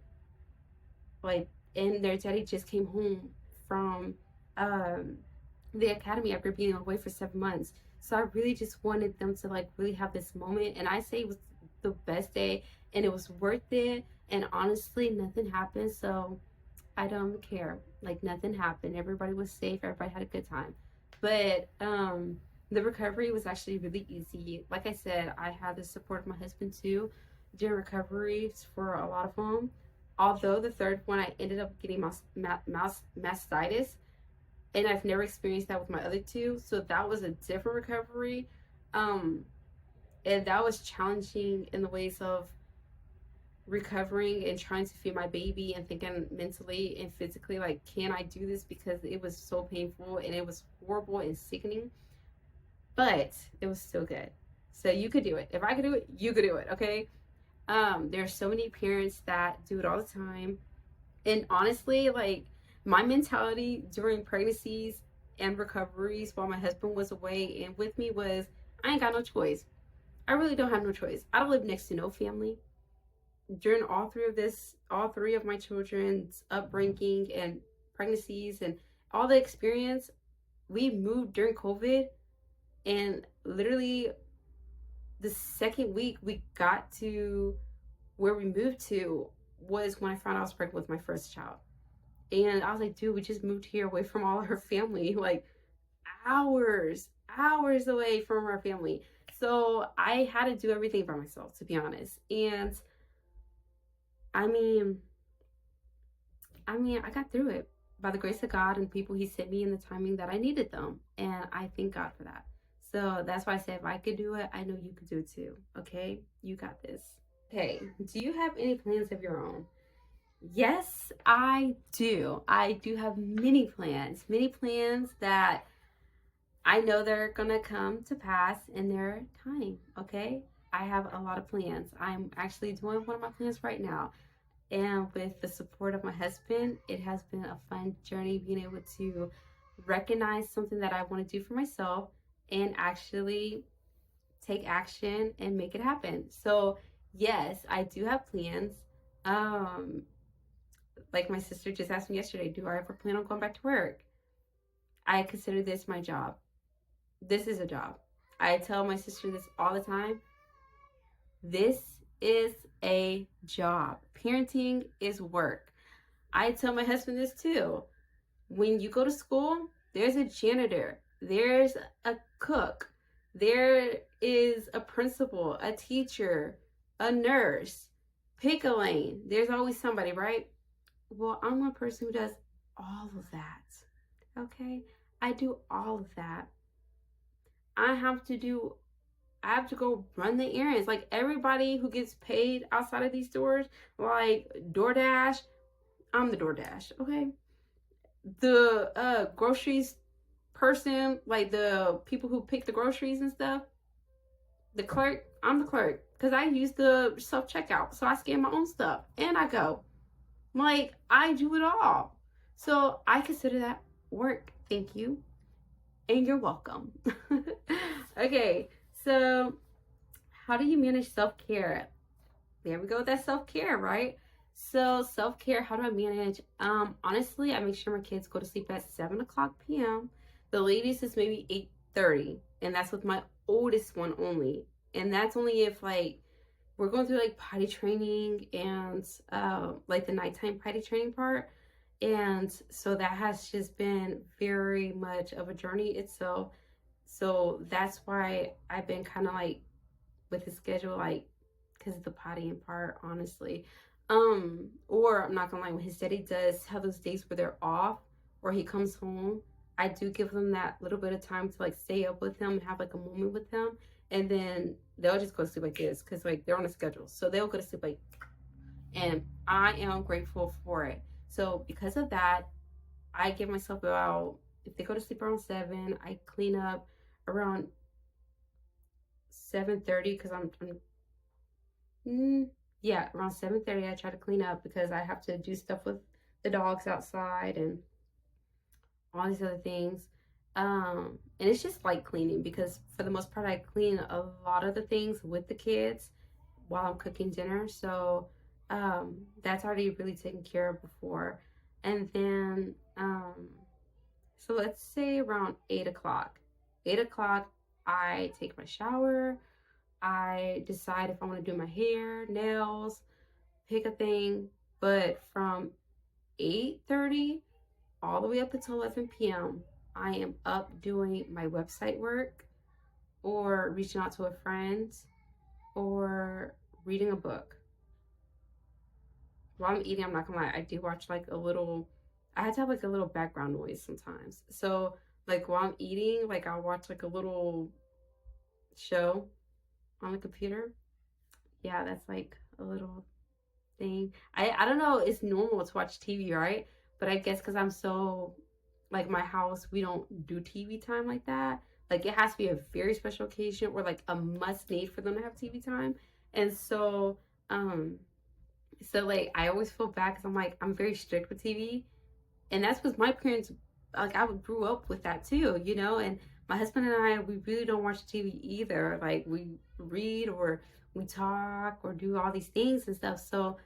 like, and their daddy just came home from um the academy after being away for 7 months. So I really just wanted them to like really have this moment. And I say it was the best day and it was worth it. And honestly, nothing happened. So I don't care. Like, nothing happened. Everybody was safe. Everybody had a good time. But the recovery was actually really easy. Like I said, I had the support of my husband too during recovery for a lot of them. Although the third one, I ended up getting mastitis, and I've never experienced that with my other two. So that was a different recovery. Um, and that was challenging in the ways of recovering and trying to feed my baby and thinking mentally and physically, like, can I do this? Because it was so painful and it was horrible and sickening, but it was still good. So you could do it. If I could do it, you could do it. Okay. There's so many parents that do it all the time. And honestly, like, my mentality during pregnancies and recoveries while my husband was away and with me was, I ain't got no choice. I really don't have no choice. I don't live next to no family. During all three of my children's upbringing and pregnancies and all the experience, we moved during COVID, and literally the second week we got to where we moved to was when I found out I was pregnant with my first child. And I was like, dude, we just moved here away from all our family, like hours away from our family. So I had to do everything by myself, to be honest. And I mean, I got through it by the grace of God and people He sent me in the timing that I needed them. And I thank God for that. So that's why I said, if I could do it, I know you could do it too. Okay? You got this. Okay. Do you have any plans of your own? Yes, I do. I do have many plans that I know they're going to come to pass in their time. Okay? I have a lot of plans. I'm actually doing one of my plans right now. And with the support of my husband, it has been a fun journey being able to recognize something that I want to do for myself and actually take action and make it happen. So yes, I do have plans. Like my sister just asked me yesterday, do I ever plan on going back to work? I consider this my job. This is a job. I tell my sister this all the time. This is a job. Parenting is work. I tell my husband this too. When you go to school, there's a janitor, there's a cook, there is a principal, a teacher, a nurse. Pick a lane. There's always somebody, right? Well, I'm one person who does all of that. Okay? I do all of that. I have to do I have to go run the errands. Like everybody who gets paid outside of these stores, like DoorDash, I'm the DoorDash, okay? The groceries person, like the people who pick the groceries and stuff, the clerk, I'm the clerk. Because I use the self checkout. So I scan my own stuff and I go. Like, I do it all. So I consider that work. Thank you. And you're welcome. Okay, so how do you manage self-care? There we go with that self-care, right? So self-care, how do I manage? Honestly, I make sure my kids go to sleep at 7 o'clock p.m. The latest is maybe 8:30, and that's with my oldest one only. And that's only if like we're going through like potty training and like the nighttime potty training part. And so that has just been very much of a journey itself. So that's why I've been kind of like with the schedule, like because of the pottying part, honestly. Or I'm not gonna lie, when his daddy does have those days where they're off or he comes home, I do give them that little bit of time to like stay up with him and have like a moment with him, and then they'll just go to sleep like this because like they're on a schedule, so they'll go to sleep like, and I am grateful for it. So because of that, I give myself about, if they go to sleep around 7, I clean up around 7:30 because yeah, around 7:30 I try to clean up because I have to do stuff with the dogs outside and all these other things. And it's just like cleaning because for the most part I clean a lot of the things with the kids while I'm cooking dinner. So that's already really taken care of before. And then so let's say around 8 o'clock. 8 o'clock I take my shower. I decide if I want to do my hair, nails, pick a thing. But from 8:30 all the way up until 11 p.m., I am up doing my website work or reaching out to a friend or reading a book. While I'm eating, I'm not gonna lie, I do watch like a little, I have to have like a little background noise sometimes. So like while I'm eating, like I'll watch like a little show on the computer. Yeah, that's like a little thing. I don't know, it's normal to watch TV, right? But I guess because I'm so, like my house, we don't do TV time like that. Like it has to be a very special occasion or like a must need for them to have TV time. And so, like I always feel bad because I'm like, I'm very strict with TV. And that's because my parents, like I grew up with that too, you know? And my husband and I, we really don't watch TV either. Like we read or we talk or do all these things and stuff. So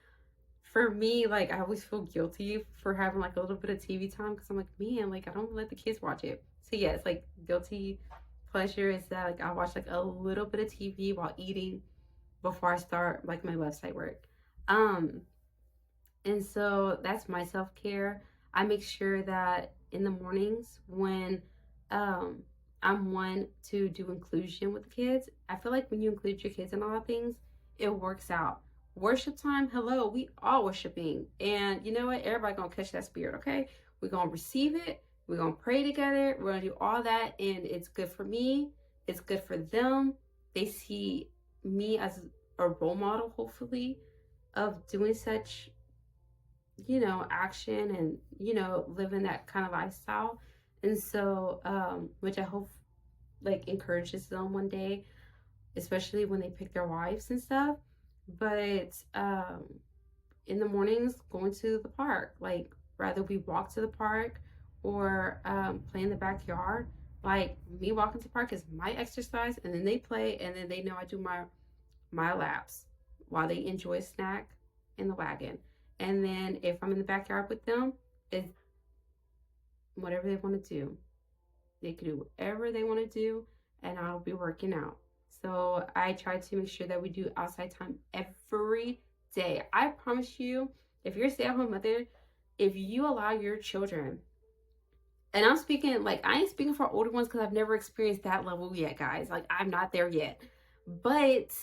for me, like I always feel guilty for having like a little bit of TV time because I'm like, man, like I don't let the kids watch it. So yeah, it's like guilty pleasure is that like I watch like a little bit of TV while eating before I start like my website work. Um, and so that's my self-care. I make sure that in the mornings when um I'm one to do inclusion with the kids. I feel like when you include your kids in all things, it works out. Worship time, hello, we all worshiping. And you know what? Everybody gonna catch that spirit, okay? We're gonna receive it, we're gonna pray together, we're gonna do all that, and it's good for me, it's good for them. They see me as a role model, hopefully, of doing such, action and, living that kind of lifestyle. And so, which I hope like encourages them one day, especially when they pick their wives and stuff. But in the mornings, going to the park, like rather we walk to the park or play in the backyard. Like me walking to the park is my exercise, and then they play, and then they know I do my laps while they enjoy a snack in the wagon. And then if I'm in the backyard with them, it's whatever they want to do. They can do whatever they want to do, and I'll be working out. So I try to make sure that we do outside time every day. I promise you, if you're a stay-at-home mother, if you allow your children, and I'm speaking like I ain't speaking for older ones because I've never experienced that level yet, guys. Like I'm not there yet. But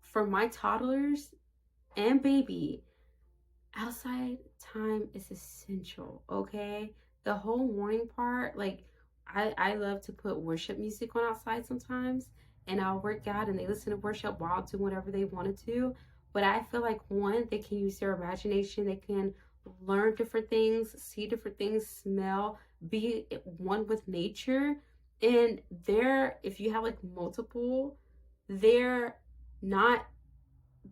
for my toddlers and baby, outside time is essential, okay? The whole morning part, like I love to put worship music on outside sometimes, and I'll work out and they listen to worship while doing whatever they wanted to. But I feel like one, they can use their imagination, they can learn different things, see different things, smell, be one with nature. And they're, if you have like multiple, they're not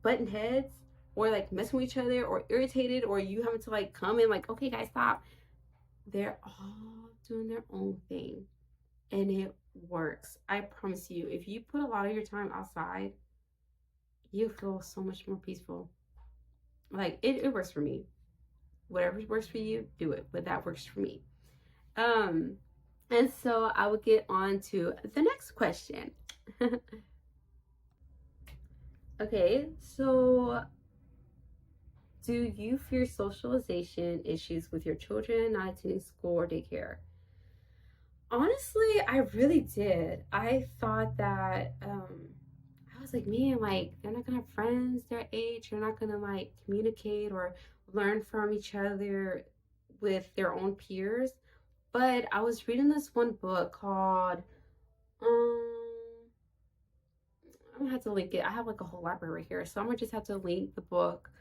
button heads or like messing with each other or irritated or you having to like come in like, okay guys, stop. They're all doing their own thing and it works. I promise you, if you put a lot of your time outside, you feel so much more peaceful. Like it works for me. Whatever works for you, do it. But that works for me. Um, and so I would get on to the next question. Okay, so do you fear socialization issues with your children not attending school or daycare? Honestly, I really did. I thought that I was like, man, like they're not gonna have friends their age. They're not gonna like communicate or learn from each other with their own peers. But I was reading this one book called I'm gonna have to link it. I have like a whole library here, so I'm gonna just have to link the book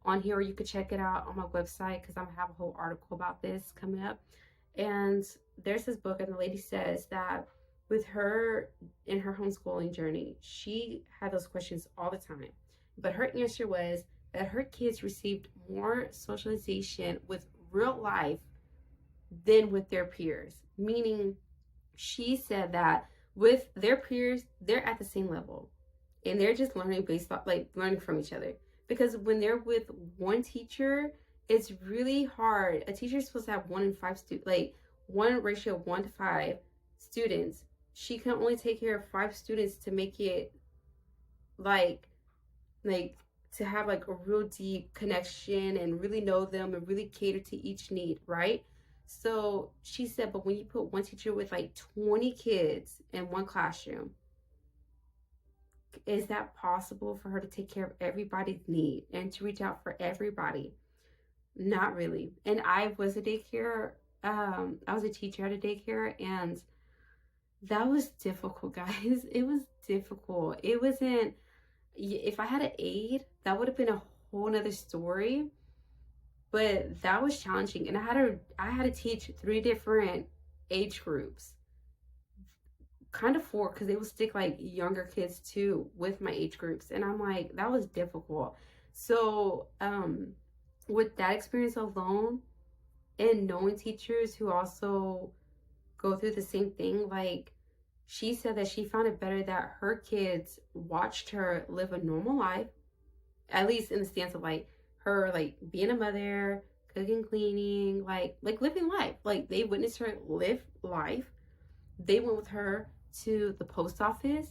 on here, or you could check it out on my website because I'm gonna have a whole article about this coming up. And there's this book, and the lady says that with her in her homeschooling journey, she had those questions all the time. But her answer was that her kids received more socialization with real life than with their peers. Meaning, she said that with their peers, they're at the same level and they're just learning based off like learning from each other. Because when they're with one teacher, it's really hard. A teacher is supposed to have 1 in 5 students, like one ratio of 1 to 5 students. She can only take care of 5 students to make it like like to have like a real deep connection and really know them and really cater to each need, right? So she said, but when you put one teacher with like 20 kids in one classroom, is that possible for her to take care of everybody's need and to reach out for everybody? Not really. And I was a daycare, I was a teacher at a daycare, and that was difficult, guys. It was difficult. It wasn't, if I had an aide, that would have been a whole nother story. But that was challenging. And I had to teach 3 different age groups. Kind of 4 because they would stick like younger kids too with my age groups. And I'm like, that was difficult. So with that experience alone and knowing teachers who also go through the same thing, like she said that she found it better that her kids watched her live a normal life, at least in the stance of like her like being a mother, cooking, cleaning, like living life. Like they witnessed her live life. They went with her to the post office.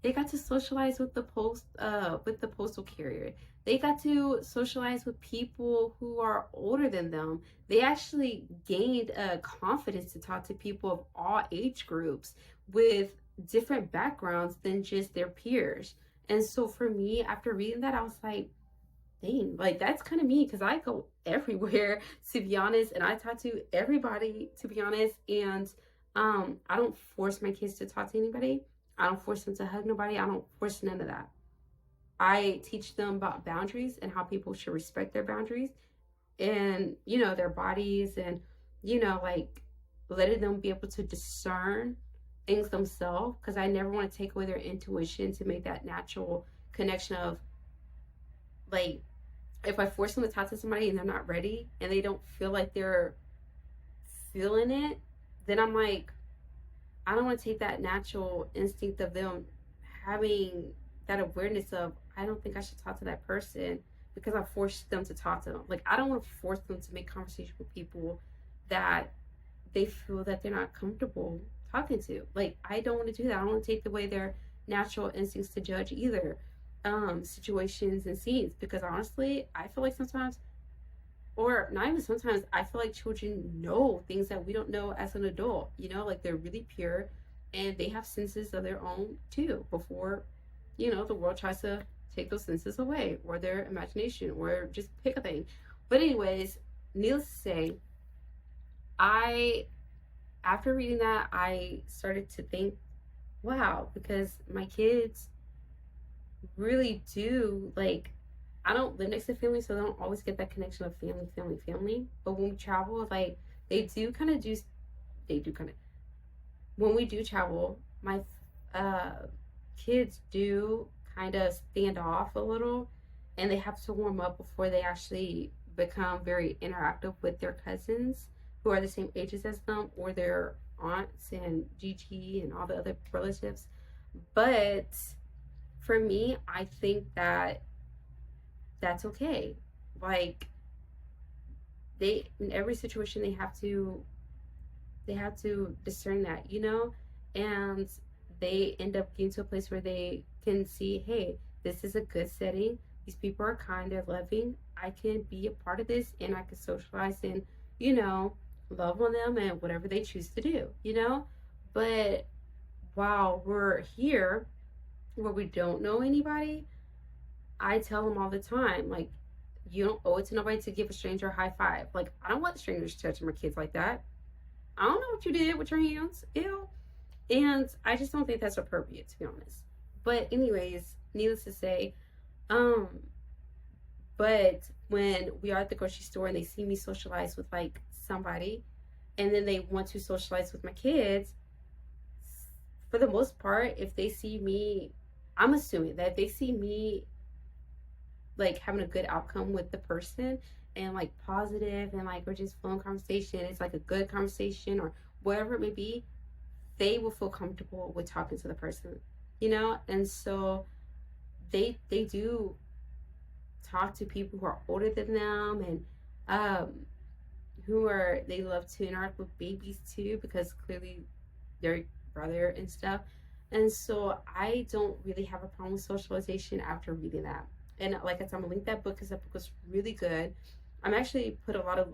They got to socialize with the postal carrier. They got to socialize with people who are older than them. They actually gained a confidence to talk to people of all age groups with different backgrounds than just their peers. And so for me, after reading that, I was like, dang, like that's kind of me because I go everywhere to be honest, and I talk to everybody to be honest. And I don't force my kids to talk to anybody. I don't force them to hug nobody. I don't force none of that. I teach them about boundaries and how people should respect their boundaries and, you know, their bodies and, you know, like letting them be able to discern things themselves because I never want to take away their intuition to make that natural connection of like, if I force them to talk to somebody and they're not ready and they don't feel like they're feeling it, then I'm like, I don't want to take that natural instinct of them having that awareness of, I don't think I should talk to that person because I forced them to talk to them. Like, I don't want to force them to make conversation with people that they feel that they're not comfortable talking to. Like, I don't want to do that. I don't want to take away natural instincts to judge either, situations and scenes, because honestly, I feel like sometimes, or not even sometimes, I feel like children know things that we don't know as an adult. Like they're really pure, and they have senses of their own too. Before, the world tries to take those senses away, or their imagination, or just pick a thing. But anyways, needless to say, I after reading that, I started to think, wow, because my kids really do, like, I don't live next to family, so I don't always get that connection of family, family, family. But when we travel, like, they do kind of do, they do kind of, when we do travel, my uh, kids do kind of stand off a little, and they have to warm up before they actually become very interactive with their cousins who are the same ages as them, or their aunts and GT and all the other relatives. But for me, I think that that's okay. Like, they, in every situation, they have to discern that, and they end up getting to a place where they can see, hey, this is a good setting. These people are kind, they're loving. I can be a part of this, and I can socialize and, you know, love on them and whatever they choose to do. But while we're here where we don't know anybody, I tell them all the time, like, you don't owe it to nobody to give a stranger a high five. Like, I don't want strangers touching my kids like that. I don't know what you did with your hands. Ew. And I just don't think that's appropriate, to be honest. But anyways, needless to say, um, but when we are at the grocery store and they see me socialize with like somebody, and then they want to socialize with my kids, for the most part, if they see me, I'm assuming that if they see me like having a good outcome with the person, and like positive, and like we're just flowing conversation, it's like a good conversation or whatever it may be, they will feel comfortable with talking to the person. And so they do talk to people who are older than them, and they love to interact with babies too, because clearly their brother and stuff. And so I don't really have a problem with socialization after reading that. And like I said, I'm gonna link that book because that book was really good. I'm actually put a lot of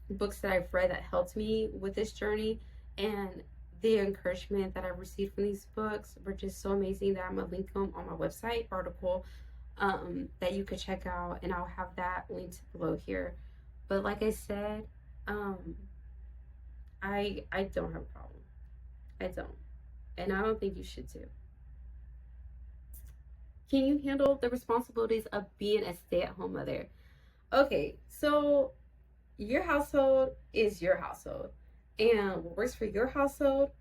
books that I've read that helped me with this journey, and the encouragement that I received from these books were just so amazing that I'm gonna link them on my website article, that you could check out, and I'll have that linked below here. But like I said, I don't have a problem. I don't. And I don't think you should too. Can you handle the responsibilities of being a stay-at-home mother? Okay, so your household is your household. And what works for your household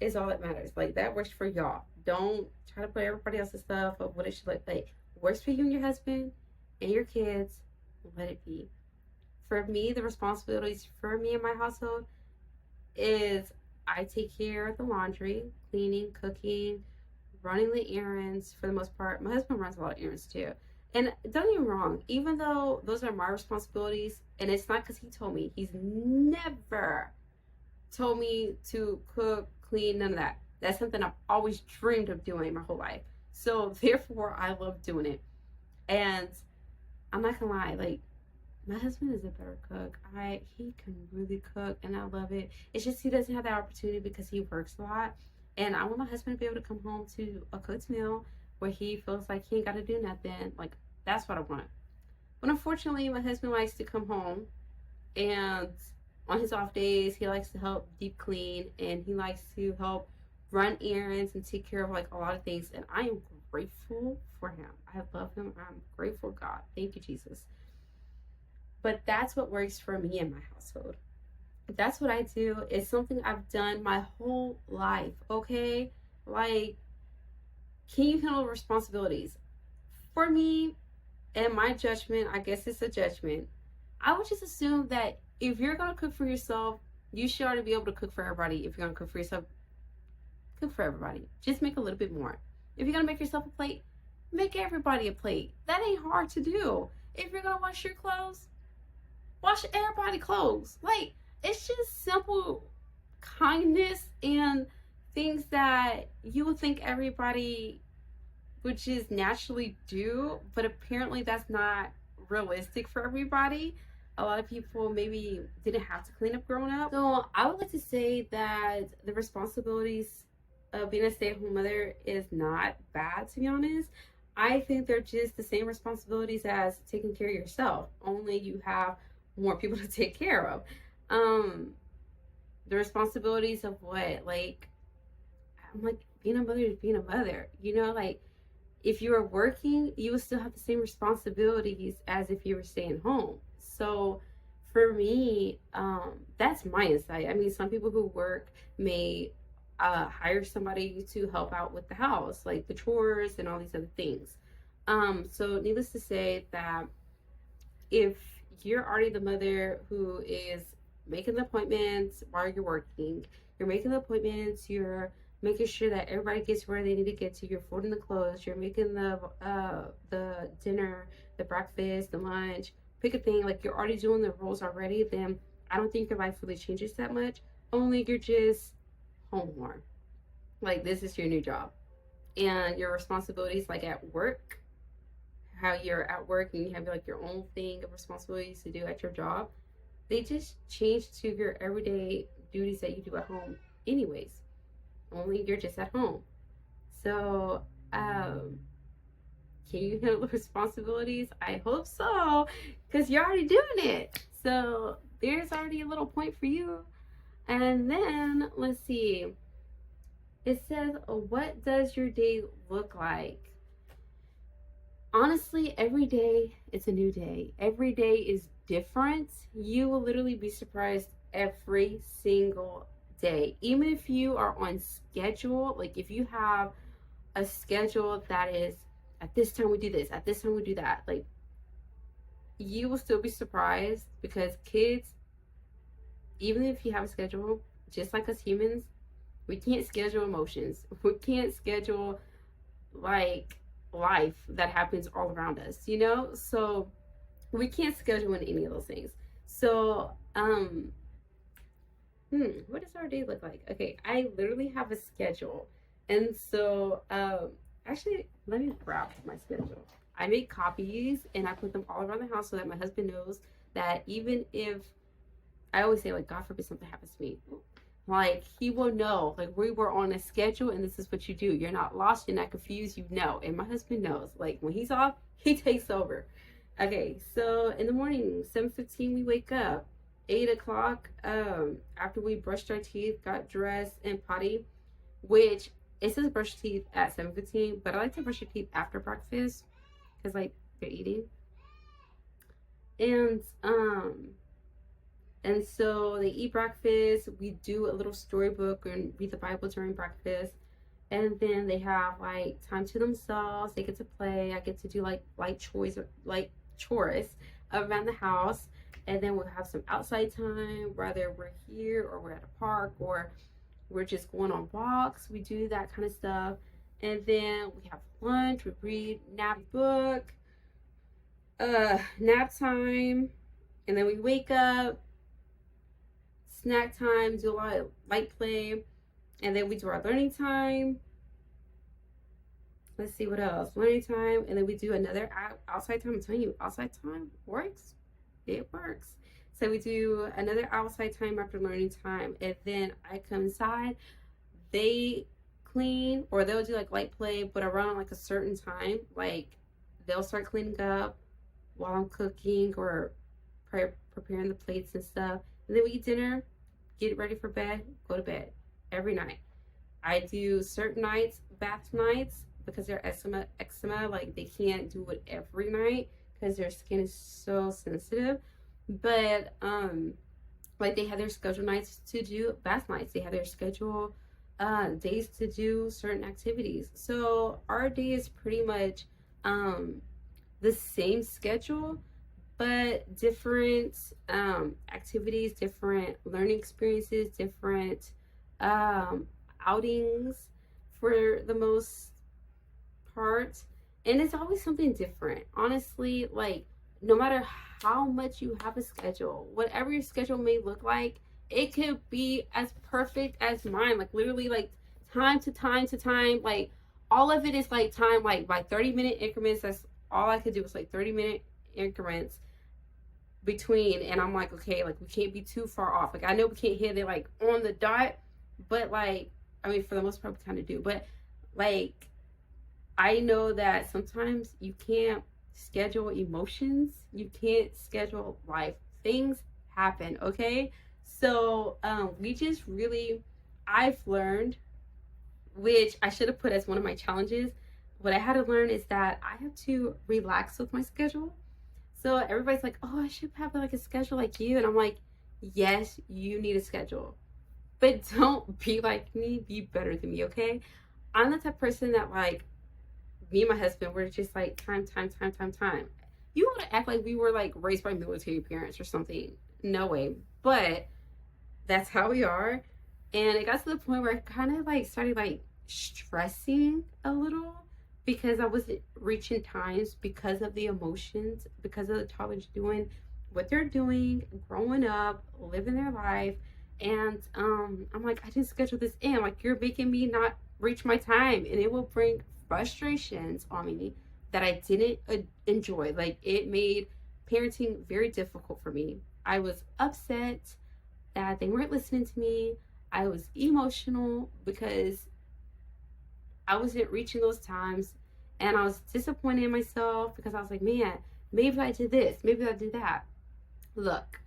is all that matters. Like, that works for y'all. Don't try to put everybody else's stuff of what it should look like. Works for you and your husband and your kids, let it be. For me, the responsibilities for me and my household is I take care of the laundry, cleaning, cooking, running the errands for the most part. My husband runs a lot of errands too. And don't get me wrong, even though those are my responsibilities, and it's not because he told me, he's never told me to cook, clean, none of that. That's something I've always dreamed of doing my whole life. So therefore, I love doing it. And I'm not gonna lie, like, my husband is a better cook. He can really cook, and I love it. It's just he doesn't have that opportunity because he works a lot. And I want my husband to be able to come home to a cooked meal where he feels like he ain't got to do nothing. Like, that's what I want. But unfortunately, my husband likes to come home, and on his off days, he likes to help deep clean, and he likes to help run errands and take care of like a lot of things. And I am grateful for him. I love him. I'm grateful, God. Thank you, Jesus. But that's what works for me in my household. That's what I do. It's something I've done my whole life, okay? Like, can you handle responsibilities? For me, and my judgment, I guess it's a judgment, I would just assume that if you're going to cook for yourself, you should already be able to cook for everybody. If you're going to cook for yourself, cook for everybody. Just make a little bit more. If you're going to make yourself a plate, make everybody a plate. That ain't hard to do. If you're going to wash your clothes, wash everybody's clothes. Like, it's just simple kindness and things that you would think everybody would just naturally do, but apparently that's not realistic for everybody. A lot of people maybe didn't have to clean up growing up. So I would like to say that the responsibilities of being a stay-at-home mother is not bad, to be honest. I think they're just the same responsibilities as taking care of yourself, only you have more people to take care of. Um, the responsibilities of what? Like, I'm like, being a mother is being a mother, you know, like if you were working, you would still have the same responsibilities as if you were staying home. So for me, that's my insight. I mean, some people who work may hire somebody to help out with the house, like the chores and all these other things. So needless to say that if you're already the mother who is making the appointments while you're working, you're making the appointments, you're making sure that everybody gets where they need to get to, you're folding the clothes, you're making the dinner, the breakfast, the lunch, pick a thing, like you're already doing the roles already, then I don't think your life really changes that much. Only you're just home more. Like this is your new job. And your responsibilities like at work, how you're at work and you have like your own thing of responsibilities to do at your job, they just change to your everyday duties that you do at home anyways. Only you're just at home. So can you handle the responsibilities? I hope so, because you're already doing it. So there's already a little point for you. And then let's see, it says, what does your day look like? Honestly, every day it's a new day. Every day is different. You will literally be surprised every single day. Even if you are on schedule, like if you have a schedule that is at this time we do this, at this time we do that, like you will still be surprised because kids, even if you have a schedule, just like us humans, we can't schedule emotions. We can't schedule like life that happens all around us, you know? So we can't schedule in any of those things. So, what does our day look like? Okay, I literally have a schedule. And so, actually, let me grab my schedule. I make copies and I put them all around the house so that my husband knows that even if, I always say, like, God forbid something happens to me, like, he will know, like, we were on a schedule and this is what you do. You're not lost, you're not confused, you know. And my husband knows, like, when he's off, he takes over. Okay, so in the morning, 7:15, we wake up. 8 o'clock, after we brushed our teeth, got dressed and potty, which it says brush teeth at 7:15, but I like to brush your teeth after breakfast because, like, you're eating. And so they eat breakfast. We do a little storybook and read the Bible during breakfast. And then they have like time to themselves. They get to play. I get to do like chores around the house. And then we'll have some outside time, whether we're here or we're at a park or we're just going on walks. We do that kind of stuff. And then we have lunch, we read, nap book, nap time, and then we wake up, snack time, do a lot of light play, and then we do our learning time. Let's see what else. Learning time, and then we do another outside time. I'm telling you, outside time works. It works. So we do another outside time after learning time, and then I come inside. They clean, or they'll do like light play, but around like a certain time. Like they'll start cleaning up while I'm cooking or preparing the plates and stuff. And then we eat dinner, get ready for bed, go to bed every night. I do certain nights, bath nights, because they're eczema, like they can't do it every night because their skin is so sensitive. But like they have their scheduled nights to do bath nights. They have their scheduled days to do certain activities. So our day is pretty much the same schedule, but different activities, different learning experiences, different outings for the most part. And it's always something different. Honestly, like no matter how much you have a schedule, whatever your schedule may look like, it could be as perfect as mine. Like literally, like time to time to time. Like all of it is like time, like by 30-minute increments. That's all I could do was like 30-minute increments between. And I'm like, okay, like we can't be too far off. Like I know we can't hit it like on the dot, but like, I mean, for the most part, we kind of do. But like, I know that sometimes you can't schedule emotions, you can't schedule life. Things happen, okay? So we just really, I've learned, which I should have put as one of my challenges. What I had to learn is that I have to relax with my schedule. So everybody's like, oh, I should have like a schedule like you. And I'm like, yes, you need a schedule. But don't be like me, be better than me, okay? I'm the type of person that like me and my husband were just like time, time, time, time, time. You want to act like we were like raised by military parents or something. No way. But that's how we are. And it got to the point where I kind of like started like stressing a little because I wasn't reaching times because of the emotions, because of the toddlers doing what they're doing, growing up, living their life. And I'm like, I didn't schedule this in. Like, you're making me not reach my time, and it will bring frustrations on me that I didn't enjoy. Like, it made parenting very difficult for me. I was upset that they weren't listening to me. I was emotional because I wasn't reaching those times, and I was disappointed in myself because I was like, man, maybe I did this, maybe I did that. Look,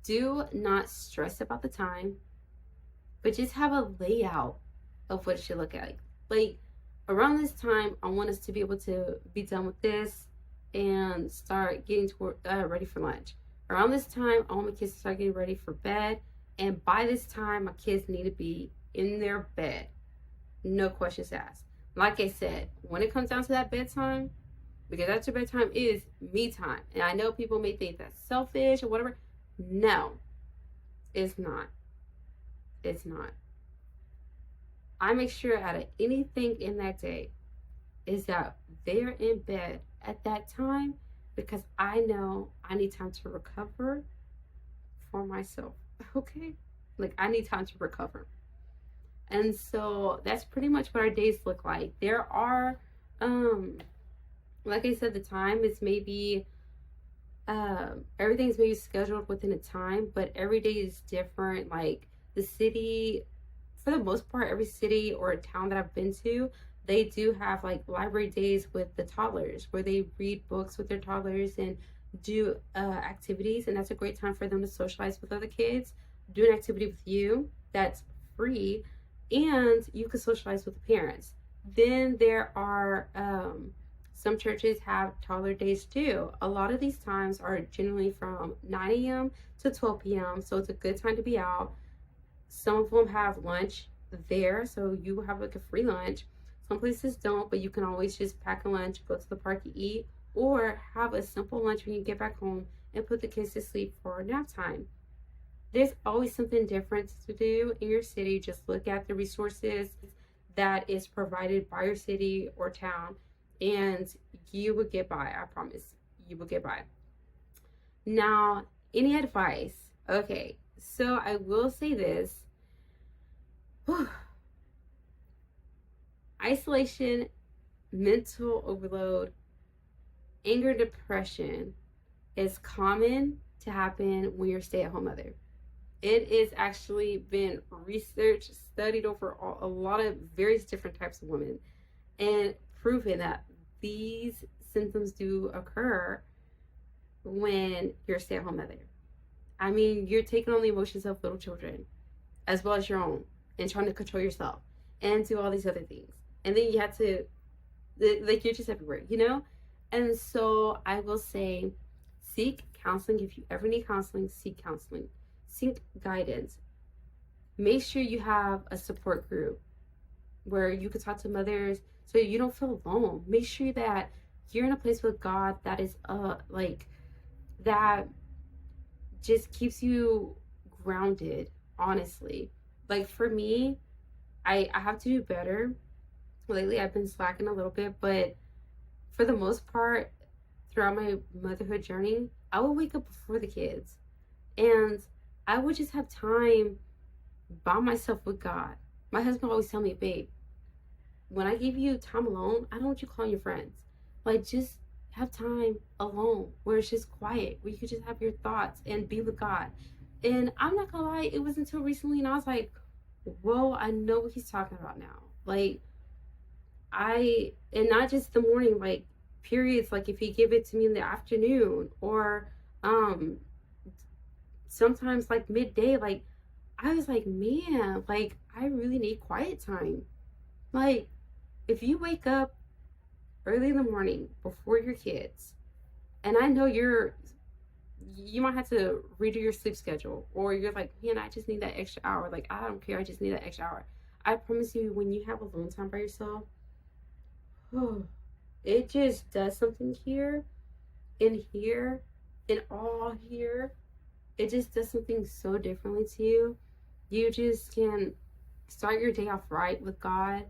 do not stress about the time, but just have a layout of what it should look like. Like around this time, I want us to be able to be done with this and start getting toward ready for lunch. Around this time, I want my kids to start getting ready for bed, and by this time, my kids need to be in their bed. No questions asked. Like I said, when it comes down to that bedtime, because that's your bedtime, is me time. And I know people may think that's selfish or whatever. No, it's not. It's not. I make sure out of anything in that day is that they're in bed at that time because I know I need time to recover for myself. Okay? Like, I need time to recover. And so that's pretty much what our days look like. There are, like I said, the time is maybe, everything's maybe scheduled within a time, but every day is different. Like the city, for the most part, every city or town that I've been to, they do have like library days with the toddlers where they read books with their toddlers and do activities. And that's a great time for them to socialize with other kids, do an activity with you that's free, and you can socialize with the parents. Then there are some churches have toddler days too. A lot of these times are generally from 9 a.m. to 12 p.m. So it's a good time to be out. Some of them have lunch there, so you have like a free lunch. Some places don't, but you can always just pack a lunch, go to the park and eat, or have a simple lunch when you get back home and put the kids to sleep for nap time. There's always something different to do in your city. Just look at the resources that is provided by your city or town, and you will get by. I promise you will get by. Now, any advice? Okay, so I will say this. Isolation, mental overload, anger, depression is common to happen when you're a stay-at-home mother. It is actually been researched, studied over a lot of various different types of women, and proven that these symptoms do occur when you're a stay-at-home mother. I mean, you're taking on the emotions of little children as well as your own, and trying to control yourself and do all these other things. And then you have to, like, you're just everywhere, you know? And so I will say, seek counseling. If you ever need counseling, seek counseling. Seek guidance. Make sure you have a support group where you can talk to mothers so you don't feel alone. Make sure that you're in a place with God that is like that just keeps you grounded, honestly. Like for me, I have to do better. Lately I've been slacking a little bit, but for the most part throughout my motherhood journey, I would wake up before the kids, and I would just have time by myself with God. My husband always tell me, babe, when I give you time alone, I don't want you calling your friends. Like, just have time alone where it's just quiet, where you can just have your thoughts and be with God. And I'm not gonna lie, it was until recently, and I was like, whoa, I know what he's talking about now. Like, and not just the morning, like periods, like if he give it to me in the afternoon or um sometimes like midday, like I was like, man, like I really need quiet time. Like, if you wake up early in the morning before your kids, and I know you might have to redo your sleep schedule, or you're like, man, I just need that extra hour. Like, I don't care, I just need that extra hour. I promise you, when you have alone time by yourself, it just does something here, in here, in all here. It just does something so differently to you. You just can start your day off right with God,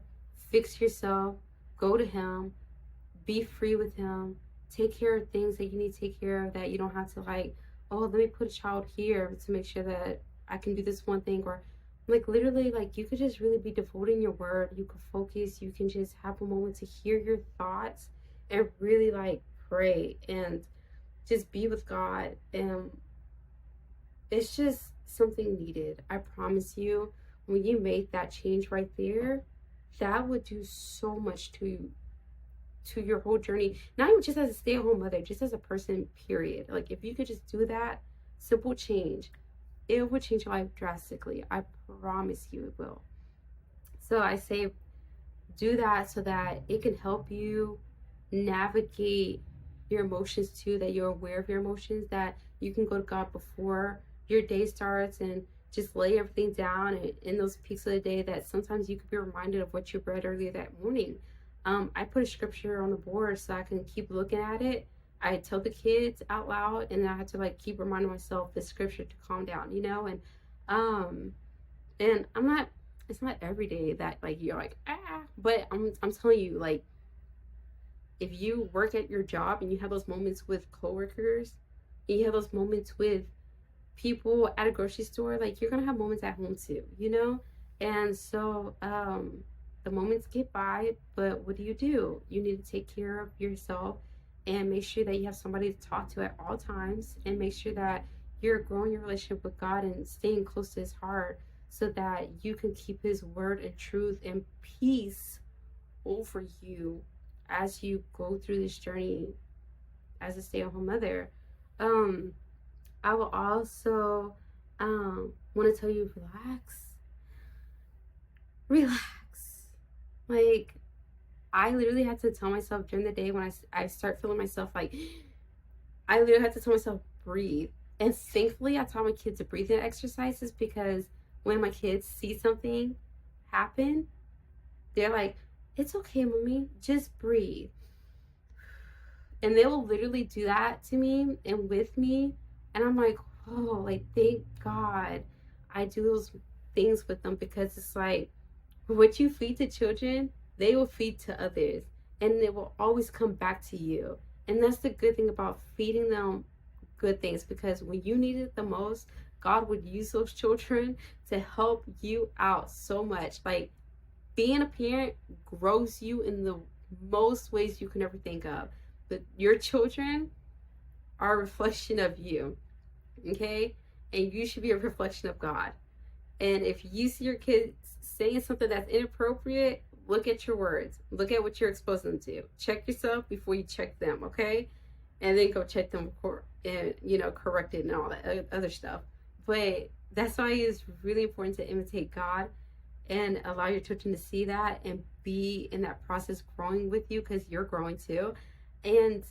fix yourself, go to Him, be free with Him, take care of things that you need to take care of, that you don't have to like, oh, let me put a child here to make sure that I can do this one thing. Or like literally, like you could just really be devoting your word. You could focus, you can just have a moment to hear your thoughts and really like pray and just be with God. And it's just something needed. I promise you, when you make that change right there, that would do so much to your whole journey, not even just as a stay-at-home mother, just as a person, period. Like, if you could just do that simple change, it would change your life drastically. I promise you it will. So I say do that so that it can help you navigate your emotions too, that you're aware of your emotions, that you can go to God before your day starts and just lay everything down. And in those peaks of the day, that sometimes you could be reminded of what you read earlier that morning. I put a scripture on the board so I can keep looking at it. I tell the kids out loud, and I have to like keep reminding myself the scripture to calm down, um, and I'm not. It's not every day that like you're like but I'm telling you, like, if you work at your job and you have those moments with coworkers, and you have those moments with people at a grocery store, like you're gonna have moments at home too. And so the moments get by, but what do? You need to take care of yourself and make sure that you have somebody to talk to at all times, and make sure that you're growing your relationship with God and staying close to His heart, so that you can keep His word and truth and peace over you as you go through this journey as a stay-at-home mother. um I will also want to tell you, relax. Like, I literally had to tell myself during the day when I start feeling myself like, I literally had to tell myself, breathe. And thankfully, I taught my kids to breathing exercises, because when my kids see something happen, they're like, it's okay, mommy, just breathe. And they will literally do that to me and with me. And I'm like, oh, like, thank God I do those things with them, because it's like, what you feed to children, they will feed to others, and it will always come back to you. And that's the good thing about feeding them good things, because when you need it the most, God would use those children to help you out so much. Like, being a parent grows you in the most ways you can ever think of. But your children are a reflection of you, okay? And you should be a reflection of God. And if you see your kids saying something that's inappropriate, look at your words. Look at what you're exposing them to. Check yourself before you check them, okay? And then go check them and, correct it and all that other stuff. But that's why it's really important to imitate God and allow your children to see that and be in that process growing with you, because you're growing too. And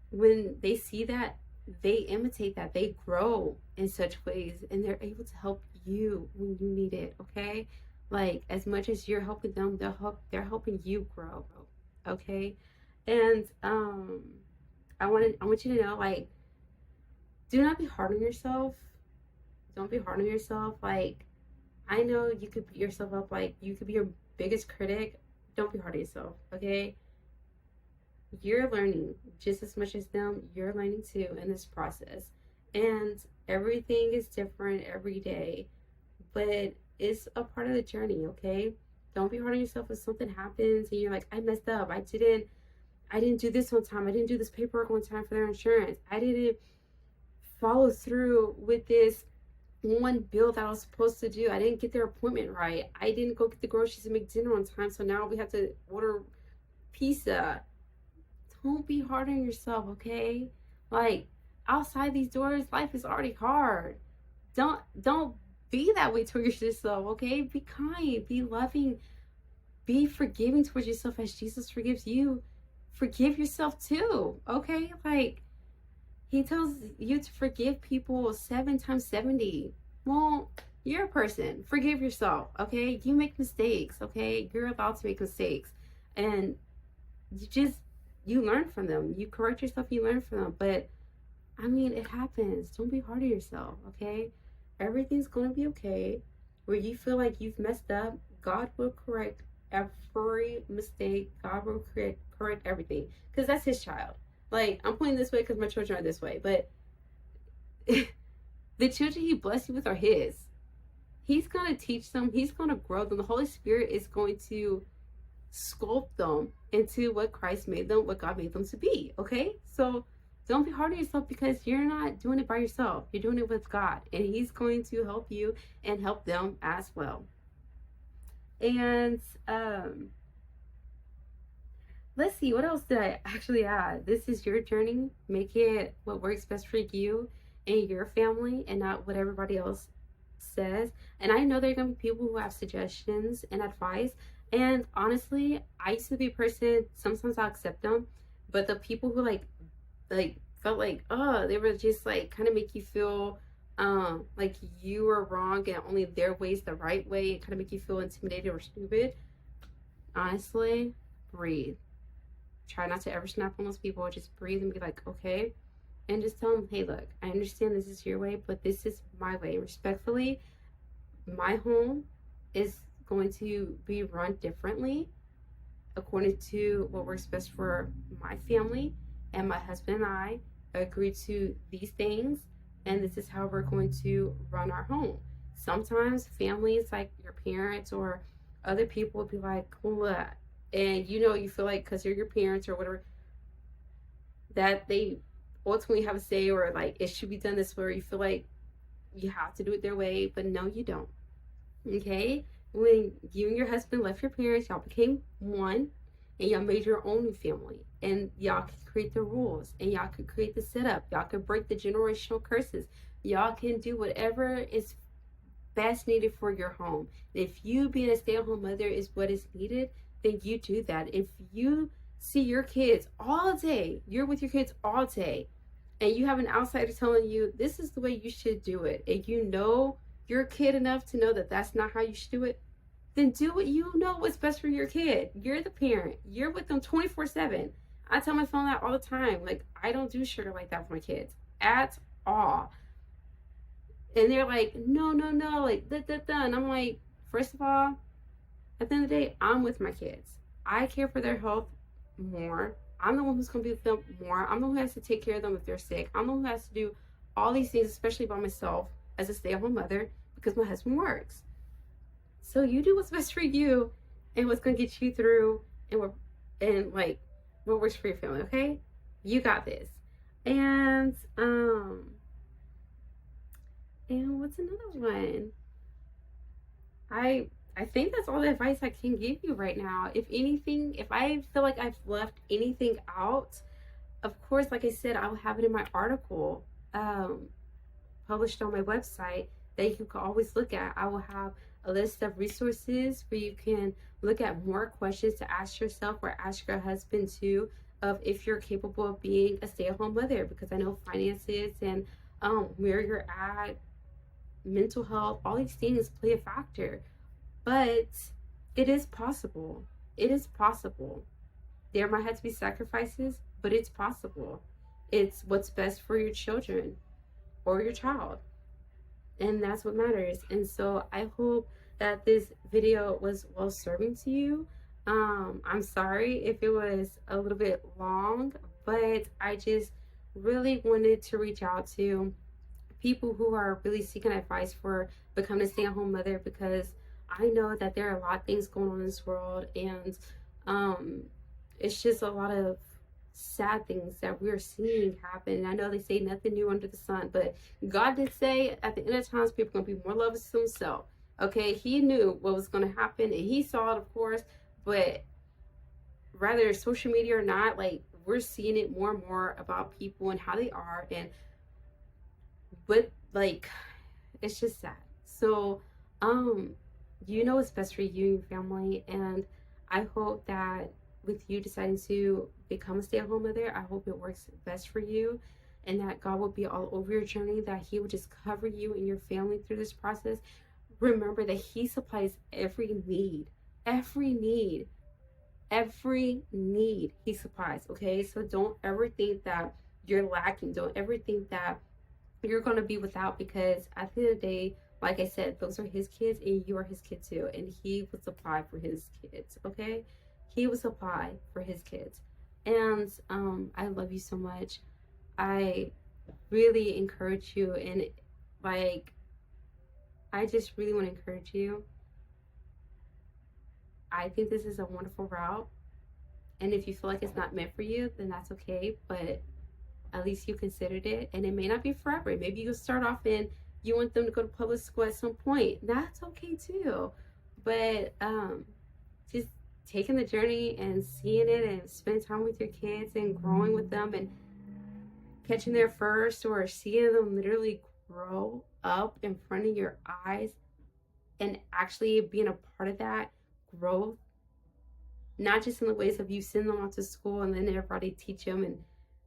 when they see that, they imitate that, they grow in such ways, and they're able to help you when you need it, okay? Like, as much as you're helping them, they're helping you grow, okay? And I want you to know, like, do not be hard on yourself. Don't be hard on yourself. Like, I know you could beat yourself up, like you could be your biggest critic. Don't be hard on yourself, okay? You're learning just as much as them. You're learning too in this process, and everything is different every day. But it's a part of the journey, okay? Don't be hard on yourself if something happens and you're like, I messed up. I didn't do this one time. I didn't do this paperwork one time for their insurance. I didn't follow through with this one bill that I was supposed to do. I didn't get their appointment right. I didn't go get the groceries and make dinner on time. So now we have to order pizza. Don't be hard on yourself, okay? Like, outside these doors, life is already hard. Don't be that way towards yourself, okay? Be kind, be loving, be forgiving towards yourself as Jesus forgives you. Forgive yourself too, okay? Like, he tells you to forgive people 7 times 70. Well, you're a person. Forgive yourself, okay? You make mistakes, okay? You're allowed to make mistakes. And you learn from them. You correct yourself, you learn from them. But, I mean, it happens. Don't be hard on yourself, okay? Everything's going to be okay. Where you feel like you've messed up, God will correct every mistake. God will correct everything. Because that's his child. Like, I'm pointing this way because my children are this way. But the children he blessed you with are his. He's going to teach them. He's going to grow them. The Holy Spirit is going to sculpt them into what Christ made them, what God made them to be. Okay? So don't be hard on yourself because you're not doing it by yourself. You're doing it with God. And he's going to help you and help them as well. And let's see, what else did I actually add? This is your journey. Make it what works best for you and your family and not what everybody else says. And I know there are going to be people who have suggestions and advice. And honestly, I used to be a person, sometimes I'll accept them. But the people who like felt like, oh, they were just like kind of make you feel like you were wrong and only their way is the right way, and kind of make you feel intimidated or stupid. Honestly, breathe. Try not to ever snap on those people. Just breathe and be like, okay. And just tell them, hey, look, I understand this is your way, but this is my way. Respectfully, my home is going to be run differently according to what works best for my family. And my husband and I agreed to these things. And this is how we're going to run our home. Sometimes families, like your parents or other people, will be like, what? And you feel like because you're your parents or whatever, that they ultimately have a say, or like it should be done this way, or you feel like you have to do it their way, but no, you don't. Okay? When you and your husband left your parents, y'all became one, and y'all made your own new family, and y'all could create the rules, and y'all could create the setup, y'all could break the generational curses, y'all can do whatever is best needed for your home. If you being a stay-at-home mother is what is needed, then you do that. If you see your kids all day, you're with your kids all day, and you have an outsider telling you this is the way you should do it, and you know your kid enough to know that that's not how you should do it, then do what you know what's best for your kid. You're the parent. You're with them 24/7. I tell my family that all the time. Like, I don't do sugar like that for my kids at all. And they're like, no, like, and I'm like, first of all, at the end of the day, I'm with my kids. I care for their health more. I'm the one who's going to be with them more. I'm the one who has to take care of them if they're sick. I'm the one who has to do all these things, especially by myself as a stay-at-home mother, because my husband works. So you do what's best for you and what's going to get you through what works for your family, okay? You got this. And what's another one? I think that's all the advice I can give you right now. If anything, if I feel like I've left anything out, of course, like I said, I will have it in my article published on my website that you can always look at. I will have a list of resources where you can look at more questions to ask yourself or ask your husband too, of if you're capable of being a stay-at-home mother, because I know finances and where you're at, mental health, all these things play a factor. But it is possible. It is possible. There might have to be sacrifices, but it's possible. It's what's best for your children or your child. And that's what matters. And so I hope that this video was well serving to you. I'm sorry if it was a little bit long, but I just really wanted to reach out to people who are really seeking advice for becoming a stay-at-home mother, because I know that there are a lot of things going on in this world, and um, it's just a lot of sad things that we're seeing happen. And I know they say nothing new under the sun, but God did say at the end of times people are going to be more lovers to Himself. Okay, He knew what was going to happen, and He saw it, of course, but whether social media or not, like, we're seeing it more and more about people and how they are, and but like, it's just sad. So you know what's best for you and your family, and I hope that with you deciding to become a stay-at-home mother, I hope it works best for you, and that God will be all over your journey, that He will just cover you and your family through this process. Remember that He supplies every need, every need, every need He supplies. Okay, so don't ever think that you're lacking. Don't ever think that you're going to be without, because at the end of the day, like I said, those are His kids and you are His kid too, and He will supply for His kids. Okay, He will supply for His kids. And I love you so much. I really encourage you, and like, I just really want to encourage you. I think this is a wonderful route, and if you feel like it's not meant for you, then that's okay, but at least you considered it, and it may not be forever. Maybe you'll start off and you want them to go to public school at some point. That's okay too. But just taking the journey and seeing it and spending time with your kids and growing with them and catching their first, or seeing them literally grow up in front of your eyes and actually being a part of that growth, not just in the ways of you send them off to school and then everybody teach them and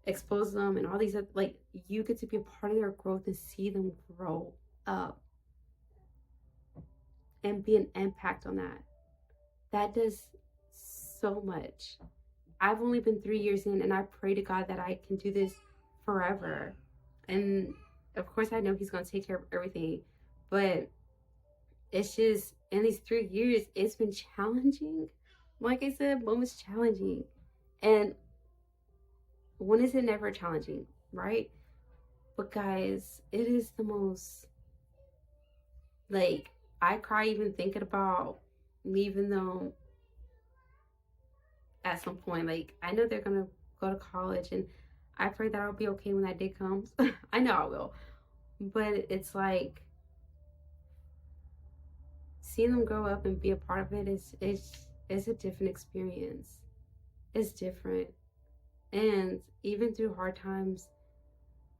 expose them and all these other, like, you get to be a part of their growth and see them grow up and be an impact on that. That does so much. I've only been 3 years in, and I pray to God that I can do this forever. And of course I know He's going to take care of everything, but it's just, in these 3 years, it's been challenging. Like I said, moments challenging. And when is it never challenging, right? But guys, it is the most, like, I cry even thinking about leaving them at some point. Like, I know they're gonna go to college, and I pray that I'll be okay when that day comes. I know I will, but it's like, seeing them grow up and be a part of it is a different experience. It's different. And even through hard times,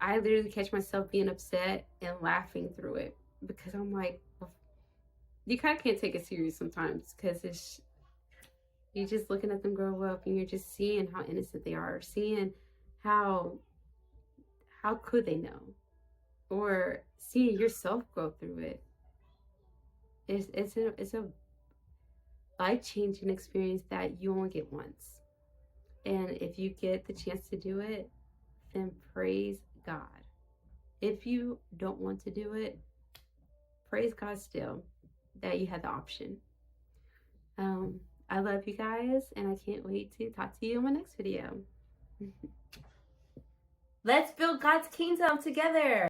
I literally catch myself being upset and laughing through it, because I'm like, you kind of can't take it serious sometimes, because you're just looking at them grow up, and you're just seeing how innocent they are, seeing how could they know, or seeing yourself grow through it. It's a life-changing experience that you only get once. And if you get the chance to do it, then praise God. If you don't want to do it, praise God still that you had the option. I love you guys, and I can't wait to talk to you in my next video. Let's build God's kingdom together.